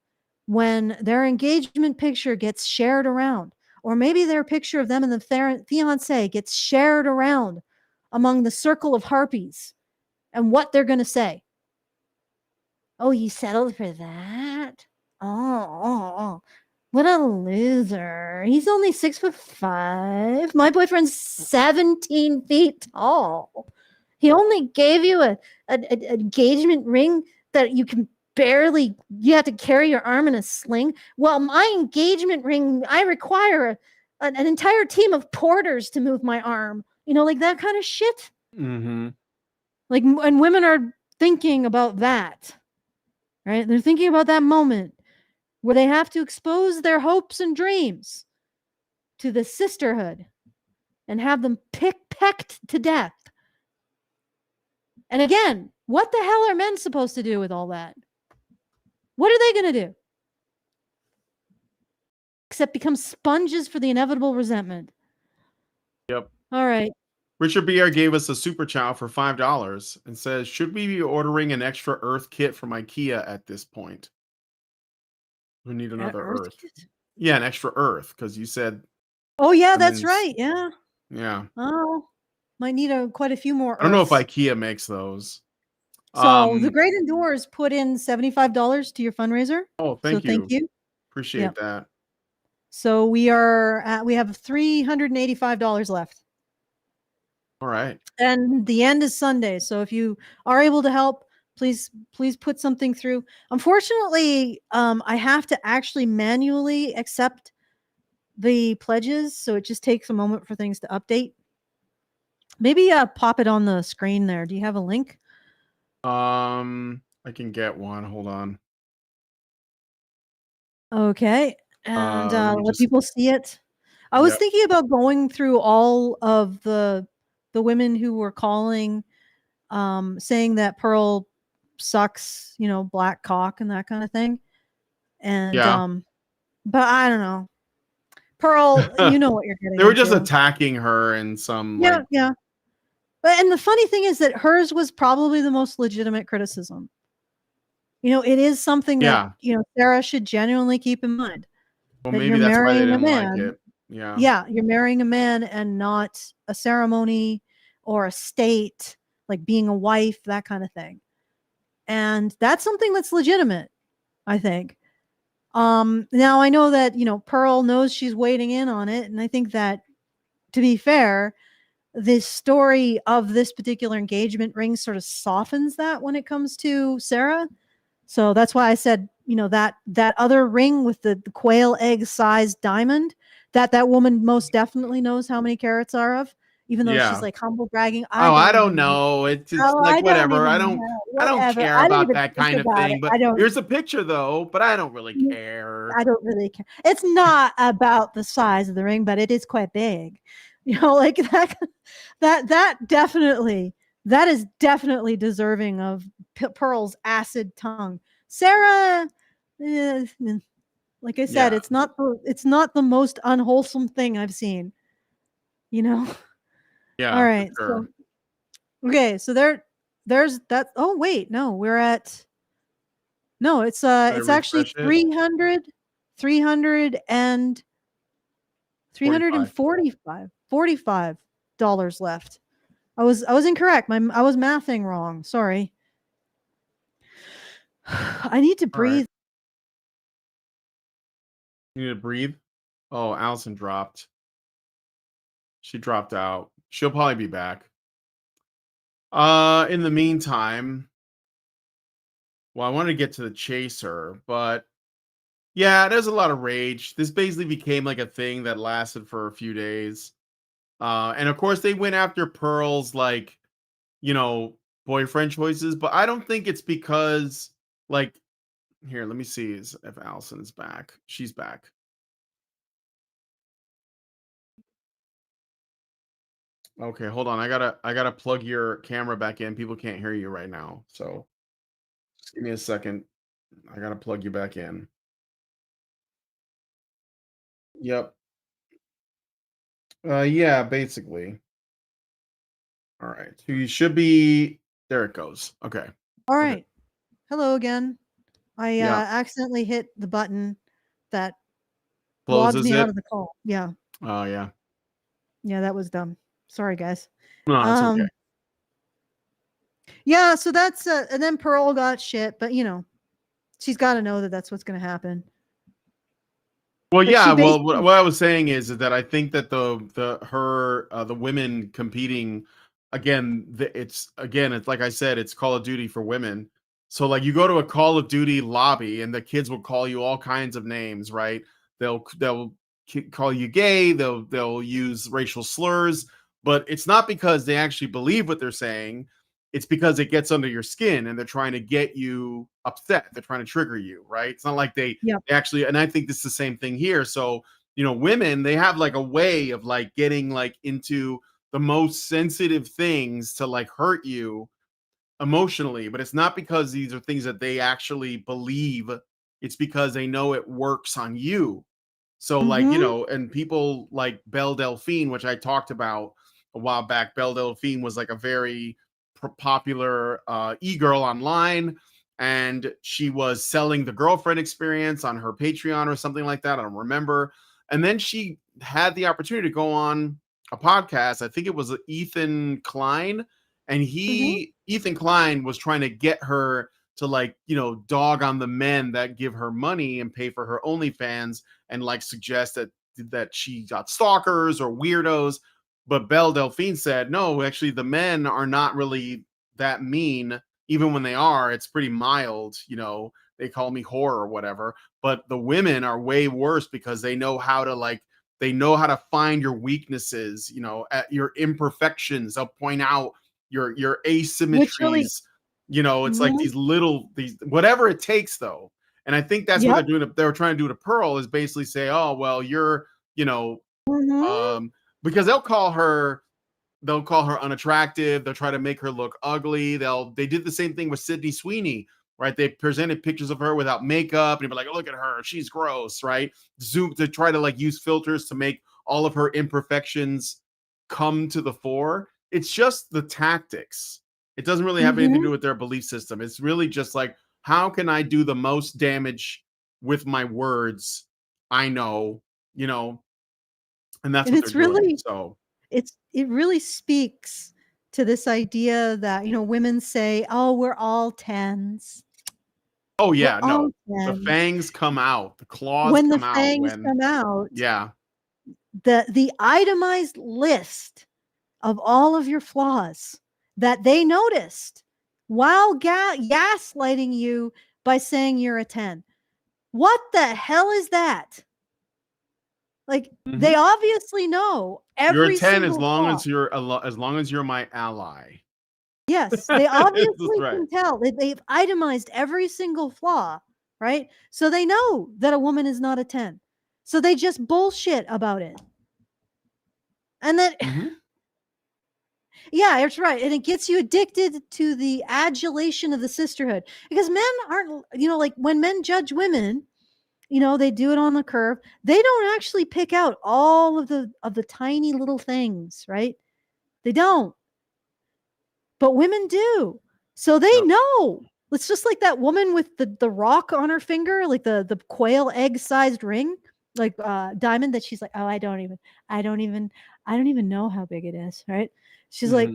when their engagement picture gets shared around, or maybe their picture of them and the fiance gets shared around among the circle of harpies, and what they're going to say. Oh, you settled for that? Oh, what a loser. He's only 6'5". My boyfriend's 17 feet tall. He only gave you an engagement ring that you can barely, you have to carry your arm in a sling. Well, my engagement ring, I require an entire team of porters to move my arm. You know, like that kind of shit. Mm-hmm. Like, and women are thinking about that, right? They're thinking about that moment where they have to expose their hopes and dreams to the sisterhood and have them pecked to death. And again, what the hell are men supposed to do with all that? What are they going to do? Except become sponges for the inevitable resentment. Yep. All right. Richard BR gave us a super chat for $5 and says, should we be ordering an extra Earth kit from IKEA at this point? We need another Earth. Yeah, an extra Earth, because you said. Oh, yeah, that's right. Yeah. Yeah. Oh, might need quite a few more Earths. I don't know if IKEA makes those. So the Great Indoors put in $75 to your fundraiser. Oh, thank you. Thank you. Appreciate that. So we have $385 left. All right. And the end is Sunday. So if you are able to help, please put something through. Unfortunately, I have to actually manually accept the pledges, so it just takes a moment for things to update. Maybe pop it on the screen there. Do you have a link? I can get one. Hold on. Okay. And let people see it. I was Yep. thinking about going through all of the women who were calling, saying that Pearl sucks, black cock and that kind of thing. And but I don't know. Pearl, you know what you're getting They were just into. attacking her and some yeah. But and the funny thing is that hers was probably the most legitimate criticism. It is something that Sarah should genuinely keep in mind. Well, that maybe you're that's why they marrying a didn't like man. it. Yeah. Yeah, you're marrying a man and not a ceremony or a state, like being a wife, that kind of thing. And that's something that's legitimate, I think. Now I know that, Pearl knows she's waiting in on it. And I think that, to be fair, this story of this particular engagement ring sort of softens that when it comes to Sarah. So that's why I said, that other ring with the quail egg sized diamond, that woman most definitely knows how many carats are of, even though she's like humble bragging. I don't know. It's just like whatever. I don't care about that kind of thing. But here's a picture though, but I don't really care. I don't really care. It's not about the size of the ring, but it is quite big. Like that definitely, that is definitely deserving of Pearl's acid tongue. Sarah, like I said, it's not the most unwholesome thing I've seen. Yeah. All right. Sure. So, okay. So there's that. Oh wait, no, we're at. No, it's actually 345 $45 left. I was incorrect. I was mathing wrong. Sorry. I need to breathe. Right. You need to breathe? Oh, Allison dropped. She dropped out. She'll probably be back. In the meantime, well, I wanted to get to the chaser, but yeah, there's a lot of rage. This basically became like a thing that lasted for a few days. And of course they went after Pearl's boyfriend choices, but I don't think it's because here, let me see if Allison is back. She's back. Okay, hold on. I gotta plug your camera back in. People can't hear you right now, so just give me a second. I gotta plug you back in. Yep. Yeah, basically. All right. So you should be. There it goes. Okay. All right. Okay. Hello again. I Yeah. accidentally hit the button that Closes logs me it. out of the call. Yeah. Oh yeah. Yeah, that was dumb. Sorry, guys. No, it's okay. Yeah, so that's and then Pearl got shit, but she's got to know that that's what's going to happen. Well, yeah. Well, what I was saying is that I think that the women competing again, it's like I said, it's Call of Duty for women. So like you go to a Call of Duty lobby and the kids will call you all kinds of names, right? They'll call you gay. They'll use racial slurs, but it's not because they actually believe what they're saying. It's because it gets under your skin and they're trying to get you upset. They're trying to trigger you, right? It's not like they actually, and I think this is the same thing here. So, women, they have like a way of like getting like into the most sensitive things to like hurt you emotionally, but it's not because these are things that they actually believe. It's because they know it works on you. So like, and people like Belle Delphine, which I talked about a while back. Belle Delphine was like a very popular e-girl online, and she was selling the girlfriend experience on her Patreon or something like that. I don't remember. And then she had the opportunity to go on a podcast. I think it was Ethan Klein, and Ethan Klein was trying to get her to like, you know, dog on the men that give her money and pay for her OnlyFans and like suggest that she got stalkers or weirdos. But Belle Delphine said, no, actually the men are not really that mean. Even when they are, it's pretty mild, you know, they call me whore or whatever. But the women are way worse because they know how to find your weaknesses, you know, at your imperfections. They'll point out your asymmetries. Really, you know, it's like these whatever it takes though. And I think that's what they were trying to do to Pearl, is basically say, oh, well, you're, you know, because they'll call her unattractive. They'll try to make her look ugly. They did the same thing with Sydney Sweeney, right? They presented pictures of her without makeup and be like, oh, look at her, she's gross, right? Zoom to try to like use filters to make all of her imperfections come to the fore. It's just the tactics. It doesn't really have anything to do with their belief system. It's really just like, how can I do the most damage with my words? I know, you know, and that's what they're doing. So it really speaks to this idea that, you know, women say, oh, we're all 10s. Oh yeah, no. The fangs come out. The claws when come the out. Fangs come out. Yeah. The itemized list of all of your flaws that they noticed while gaslighting you by saying you're a 10. What the hell is that? Like, they obviously know every you're a 10 single as long flaw. as long as you're my ally. Yes, they obviously right. can tell. They've itemized every single flaw, right? So they know that a woman is not a 10. So they just bullshit about it. And then yeah, that's right. And it gets you addicted to the adulation of the sisterhood. Because men aren't, you know, like when men judge women, you know, they do it on the curve. They don't actually pick out all of the tiny little things, right? They don't. But women do. So they know. It's just like that woman with the rock on her finger, like the quail egg sized ring, like diamond, that she's like, oh, I don't even know how big it is, right? She's like,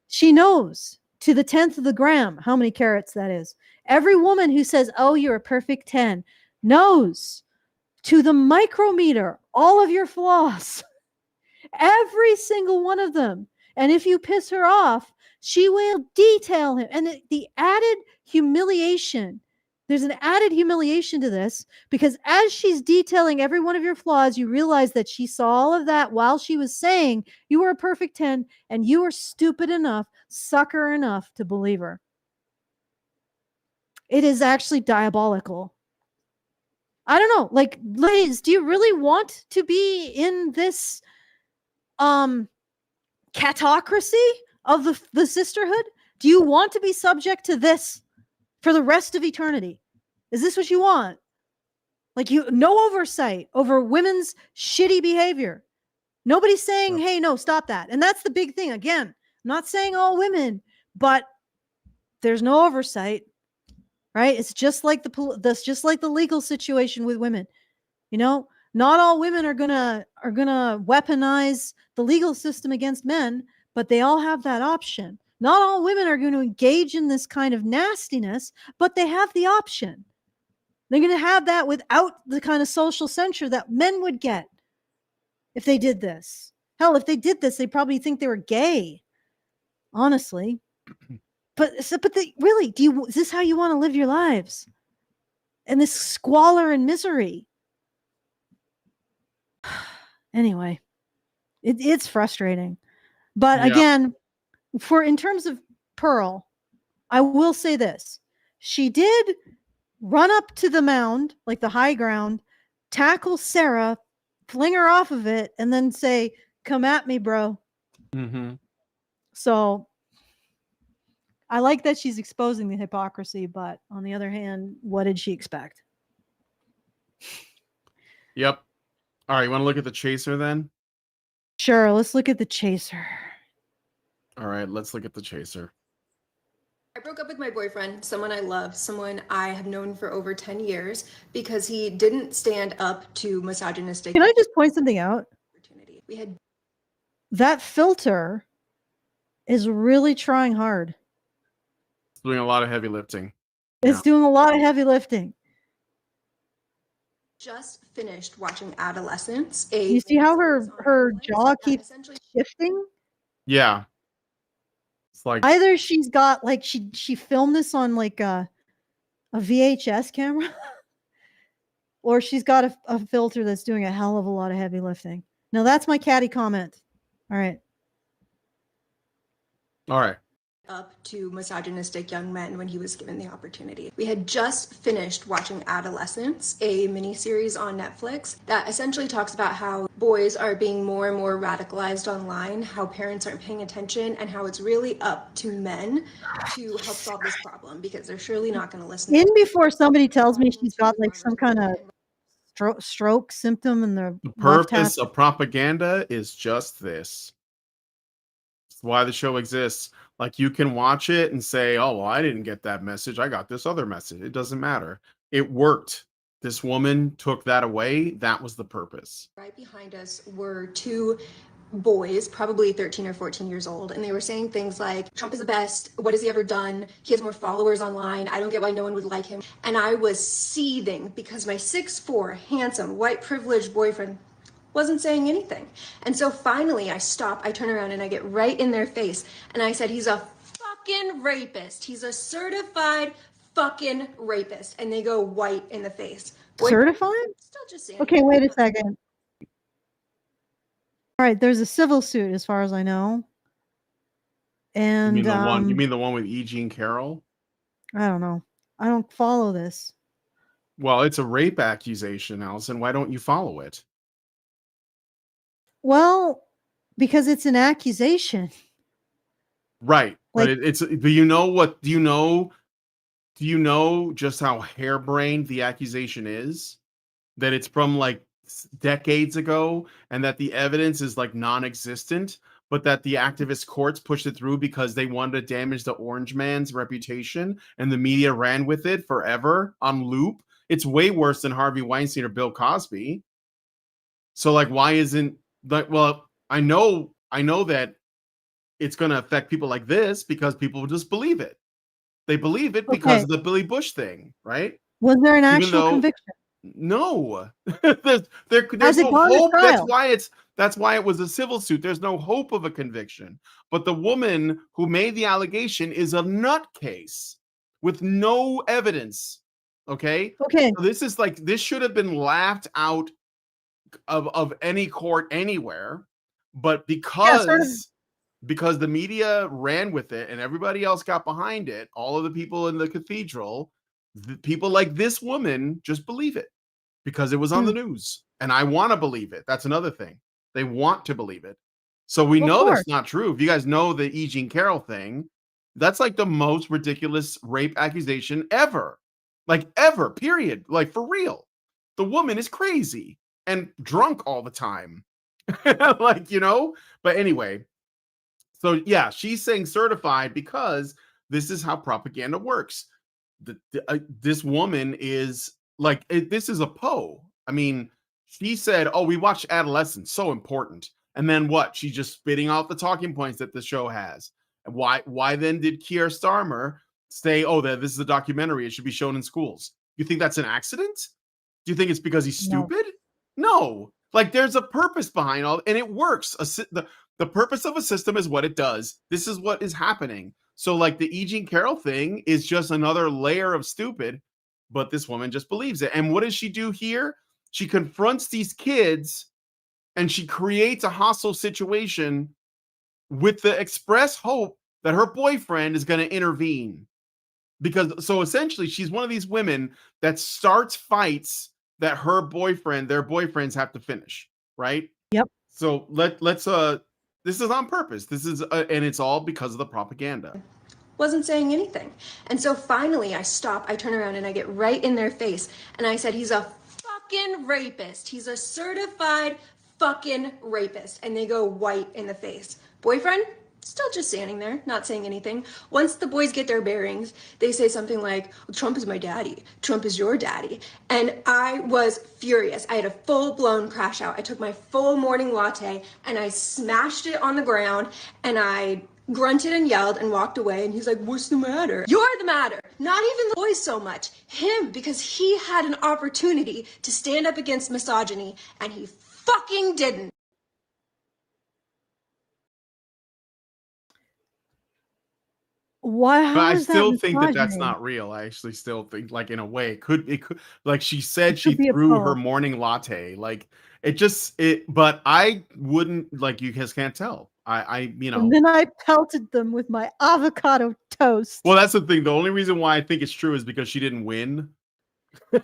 she knows to the 10th of the gram how many carats that is. Every woman who says, oh, you're a perfect 10, knows to the micrometer all of your flaws. Every single one of them. And if you piss her off, she will detail him. And the added humiliation, there's an added humiliation to this, because as she's detailing every one of your flaws, you realize that she saw all of that while she was saying you were a perfect 10, and you were stupid enough, sucker enough to believe her. It is actually diabolical. I don't know. Like, ladies, do you really want to be in this catocracy of the sisterhood? Do you want to be subject to this for the rest of eternity? Is this what you want? Like, no oversight over women's shitty behavior. Nobody's saying, hey, no, stop that. And that's the big thing. Again, I'm not saying all women, but there's no oversight, right? It's just like that's just like the legal situation with women. You know, not all women are gonna weaponize the legal system against men, but they all have that option. Not all women are going to engage in this kind of nastiness, but they have the option. They're going to have that without the kind of social censure that men would get if they did this. Hell, if they did this, they probably think they were gay, honestly. But really, is this how you want to live your lives? And this squalor and misery? Anyway, it's frustrating. But again, in terms of Pearl, I will say this. She did run up to the mound, like the high ground, tackle Sarah, fling her off of it, and then say, come at me, bro. So I like that she's exposing the hypocrisy, but on the other hand, what did she expect? Yep. All right, you want to look at the chaser then? Sure, let's look at the chaser. All right, let's look at the chaser. I broke up with my boyfriend, someone I love, someone I have known for over 10 years, because he didn't stand up to misogynistic. Can I just point something out? We had that filter is really trying hard. It's doing a lot of heavy lifting. It's doing a lot of heavy lifting. Just finished watching Adolescence. You see how her jaw keeps shifting? Yeah. It's like either she's got like she filmed this on like a VHS camera, or she's got a filter that's doing a hell of a lot of heavy lifting. Now that's my catty comment. All right. Up to misogynistic young men when he was given the opportunity. We had just finished watching Adolescence, a miniseries on Netflix that essentially talks about how boys are being more and more radicalized online, how parents aren't paying attention, and how it's really up to men to help solve this problem because they're surely not going to listen. In before somebody tells me she's got like some kind of stroke symptom in the purpose of propaganda is just this. It's why the show exists. Like, you can watch it and say, oh, well, I didn't get that message. I got this other message. It doesn't matter. It worked. This woman took that away. That was the purpose. Right behind us were two boys, probably 13 or 14 years old, and they were saying things like, Trump is the best. What has he ever done? He has more followers online. I don't get why no one would like him. And I was seething because my 6'4", handsome, white privileged boyfriend wasn't saying anything. And so finally I stop, I turn around and I get right in their face and I said, he's a fucking rapist. He's a certified fucking rapist. And they go white in the face. Certified? Still just saying. Okay, wait a second. All right, there's a civil suit as far as I know. And you mean the one with E. Jean Carroll? I don't know. I don't follow this. Well, it's a rape accusation, Allison. Why don't you follow it? Well, because it's an accusation. Right. Like, but do you know just how harebrained the accusation is? That it's from like decades ago and that the evidence is like non-existent, but that the activist courts pushed it through because they wanted to damage the orange man's reputation and the media ran with it forever on loop. It's way worse than Harvey Weinstein or Bill Cosby. So like, why isn't like, well, I know that it's going to affect people like this because people just believe it. They believe it because of the Billy Bush thing, right? Was there an actual conviction? No. there's no hope. That's why it was a civil suit. There's no hope of a conviction. But the woman who made the allegation is a nutcase with no evidence. Okay? Okay. So this should have been laughed out of any court anywhere, but because the media ran with it and everybody else got behind it, all of the people in the cathedral, the people like this woman just believe it because it was on the news. And I want to believe it. That's another thing. They want to believe it. So we know that's not true. If you guys know the E. Jean Carroll thing, that's like the most ridiculous rape accusation ever. Like ever, period. Like for real. The woman is crazy and drunk all the time. Like, but anyway. So yeah, she's saying certified because this is how propaganda works. This woman is like, this is a Poe. I mean, she said, oh, we watched Adolescence, so important. And then what? She's just spitting out the talking points that the show has. And why then did Keir Starmer say, oh, this is a documentary, it should be shown in schools? You think that's an accident? Do you think it's because he's stupid? No. Like, there's a purpose behind all, and it works. The purpose of a system is what it does. This is what is happening. So, like, the E. Jean Carroll thing is just another layer of stupid, but this woman just believes it. And what does she do here? She confronts these kids, and she creates a hostile situation with the express hope that her boyfriend is going to intervene. So essentially, she's one of these women that starts fights that their boyfriends have to finish, right? Yep. So let's this is on purpose. This is and it's all because of the propaganda. Wasn't saying anything. And so finally I stop, I turn around and I get right in their face and I said, he's a fucking rapist. He's a certified fucking rapist. And they go white in the face. Boyfriend? Still just standing there, not saying anything. Once the boys get their bearings, they say something like, well, Trump is my daddy. Trump is your daddy. And I was furious. I had a full-blown crash out. I took my full morning latte and I smashed it on the ground and I grunted and yelled and walked away. And he's like, what's the matter? You're the matter. Not even the boys so much. Him, because he had an opportunity to stand up against misogyny, and he fucking didn't. Why? But How I is that still think that that's misogyny? not real. I actually still think, like, in a way, it could, like she said, It she could be a threw her poem. morning latte. Like, but I wouldn't, like, you guys can't tell. And then I pelted them with my avocado toast. Well, that's the thing. The only reason why I think it's true is because she didn't win.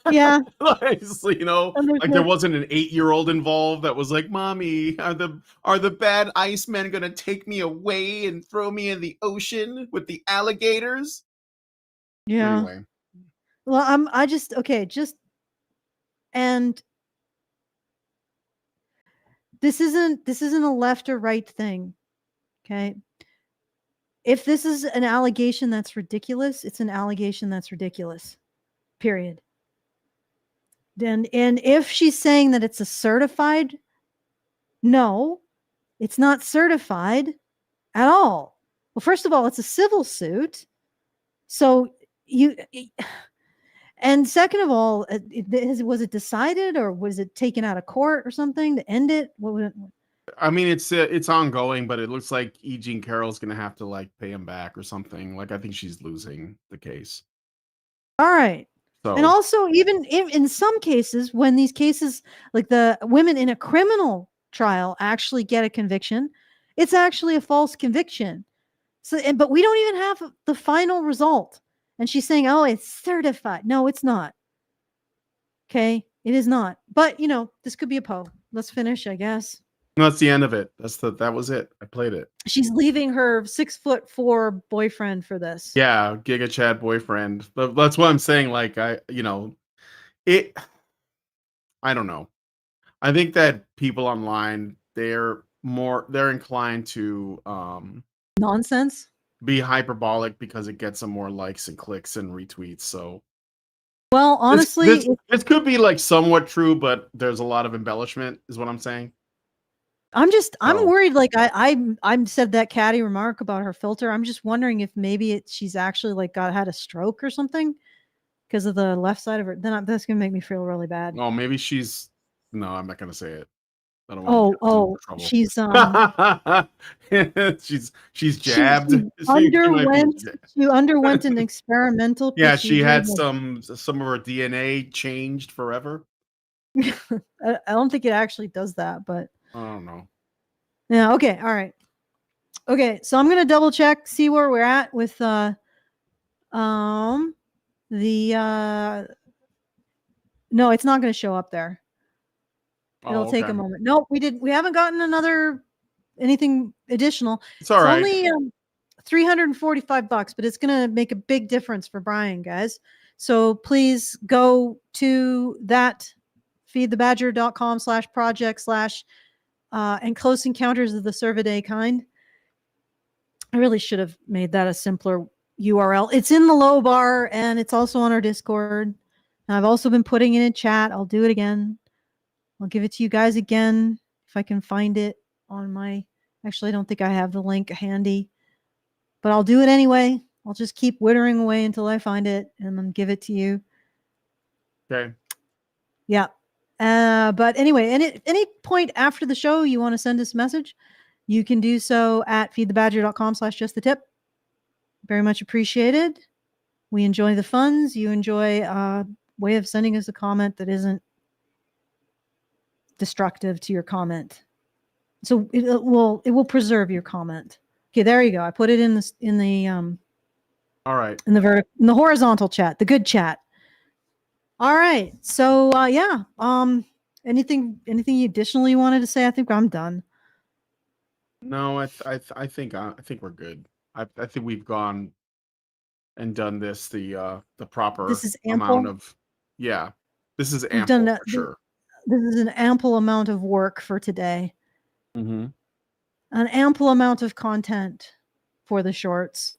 Yeah. Like, so, like there no, wasn't an 8-year-old involved that was like, "Mommy, are the bad ice men gonna take me away and throw me in the ocean with the alligators?" yeah. Anyway, Well, and this isn't a left or right thing. Okay. If this is an allegation that's ridiculous, it's an allegation that's ridiculous. Period. And if she's saying that it's a certified, no, it's not certified at all. Well, first of all, it's a civil suit. So and second of all, was it decided or was it taken out of court or something to end it? What was it? I mean, it's ongoing, but it looks like E. Jean Carroll's gonna have to, like, pay him back or something. Like, I think she's losing the case. All right. So, And also, even in some cases, when these cases, like the women in a criminal trial actually get a conviction, it's actually a false conviction. So, but we don't even have the final result. And she's saying, "Oh, it's certified." No, it's not. Okay, it is not. But this could be a Poe. Let's finish, I guess. that's the end of it. That was it. I played it. She's leaving her 6'4" boyfriend for this. Yeah, Giga Chad boyfriend. But that's what I'm saying. Like, it. I don't know. I think that people online, they're inclined to Nonsense. be hyperbolic because it gets them more likes and clicks and retweets. So, Well, honestly, this could be, like, somewhat true, but there's a lot of embellishment, is what I'm saying. I'm So, worried. Like I said that catty remark about her filter. I'm just wondering if maybe she's actually like had a stroke or something because of the left side of her. Then that's gonna make me feel really bad. oh, maybe she's. No, I'm not gonna say it. I don't want to get into trouble. She's jabbed. She underwent an experimental Yeah, procedure. she had some of her DNA changed forever. I don't think it actually does that, but I don't know. yeah. Okay. All right. Okay. So I'm gonna double check, see where we're at with the no, it's not gonna show up there. It'll take a moment. Nope, we haven't gotten anything additional. It's all right. Only $345, but it's gonna make a big difference for Brian, guys. So please go to that feedthebadger.com/project/ and Close Encounters of the Cervidae Kind. I really should have made that a simpler URL. It's in the low bar and it's also on our Discord. And I've also been putting it in chat. I'll do it again. I'll give it to you guys again if I can find it on my. Actually, I don't think I have the link handy, but I'll do it anyway. I'll just keep wittering away until I find it and then give it to you. Okay. Yeah. But anyway, any point after the show you want to send us a message, you can do so at feedthebadger.com/justthetip. Very much appreciated. We enjoy the funds. You enjoy a way of sending us a comment that isn't destructive to your comment. So it will preserve your comment. Okay, there you go. I put it in the all right, in the horizontal chat, the good chat. All right. So yeah. Anything additionally you wanted to say? I think I'm done. No, I think we're good. I think we've gone and done this the proper amount of. Yeah, this is ample for sure. This is an ample amount of work for today. Mm-hmm. An ample amount of content for the shorts.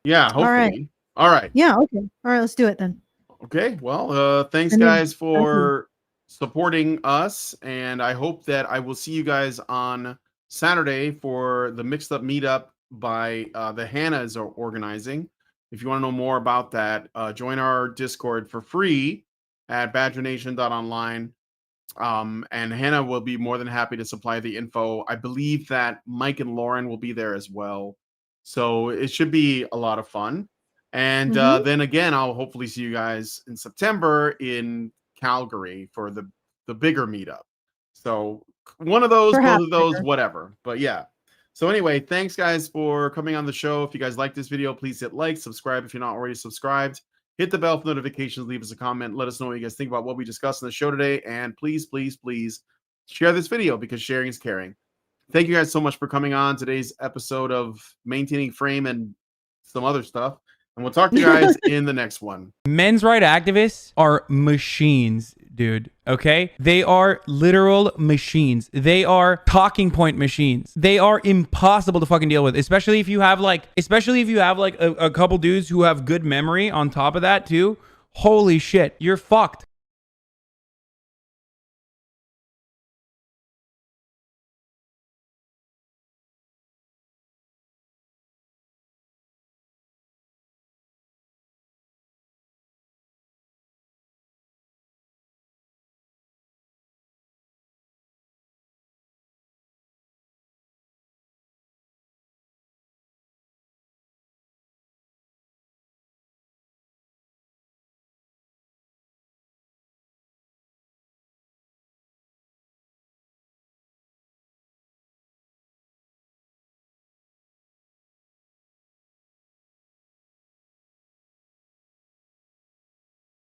Yeah, hopefully. All right. Yeah, okay. All right, let's do it then. Okay, well, thanks guys for supporting us, and I hope that I will see you guys on Saturday for the Mixed Up Meetup by the Hannahs are organizing. if you want to know more about that, join our Discord for free at badgernation.online. And Hannah will be more than happy to supply the info. I believe that Mike and Lauren will be there as well. So it should be a lot of fun. And then again, I'll hopefully see you guys in September in Calgary for the bigger meetup. So one of those, Perhaps both of those, bigger. whatever. But yeah. So anyway, thanks guys for coming on the show. If you guys like this video, please hit like, subscribe if you're not already subscribed. Hit the bell for notifications, leave us a comment, let us know what you guys think about what we discussed in the show today, and please, please, please share this video because sharing is caring. Thank you guys so much for coming on today's episode of Maintaining Frame and some other stuff, and we'll talk to you guys in the next one. Men's rights activists are machines, dude. Okay? They are literal machines. They are talking point machines. They are impossible to fucking deal with, especially if you have like a couple dudes who have good memory on top of that too. Holy shit, you're fucked.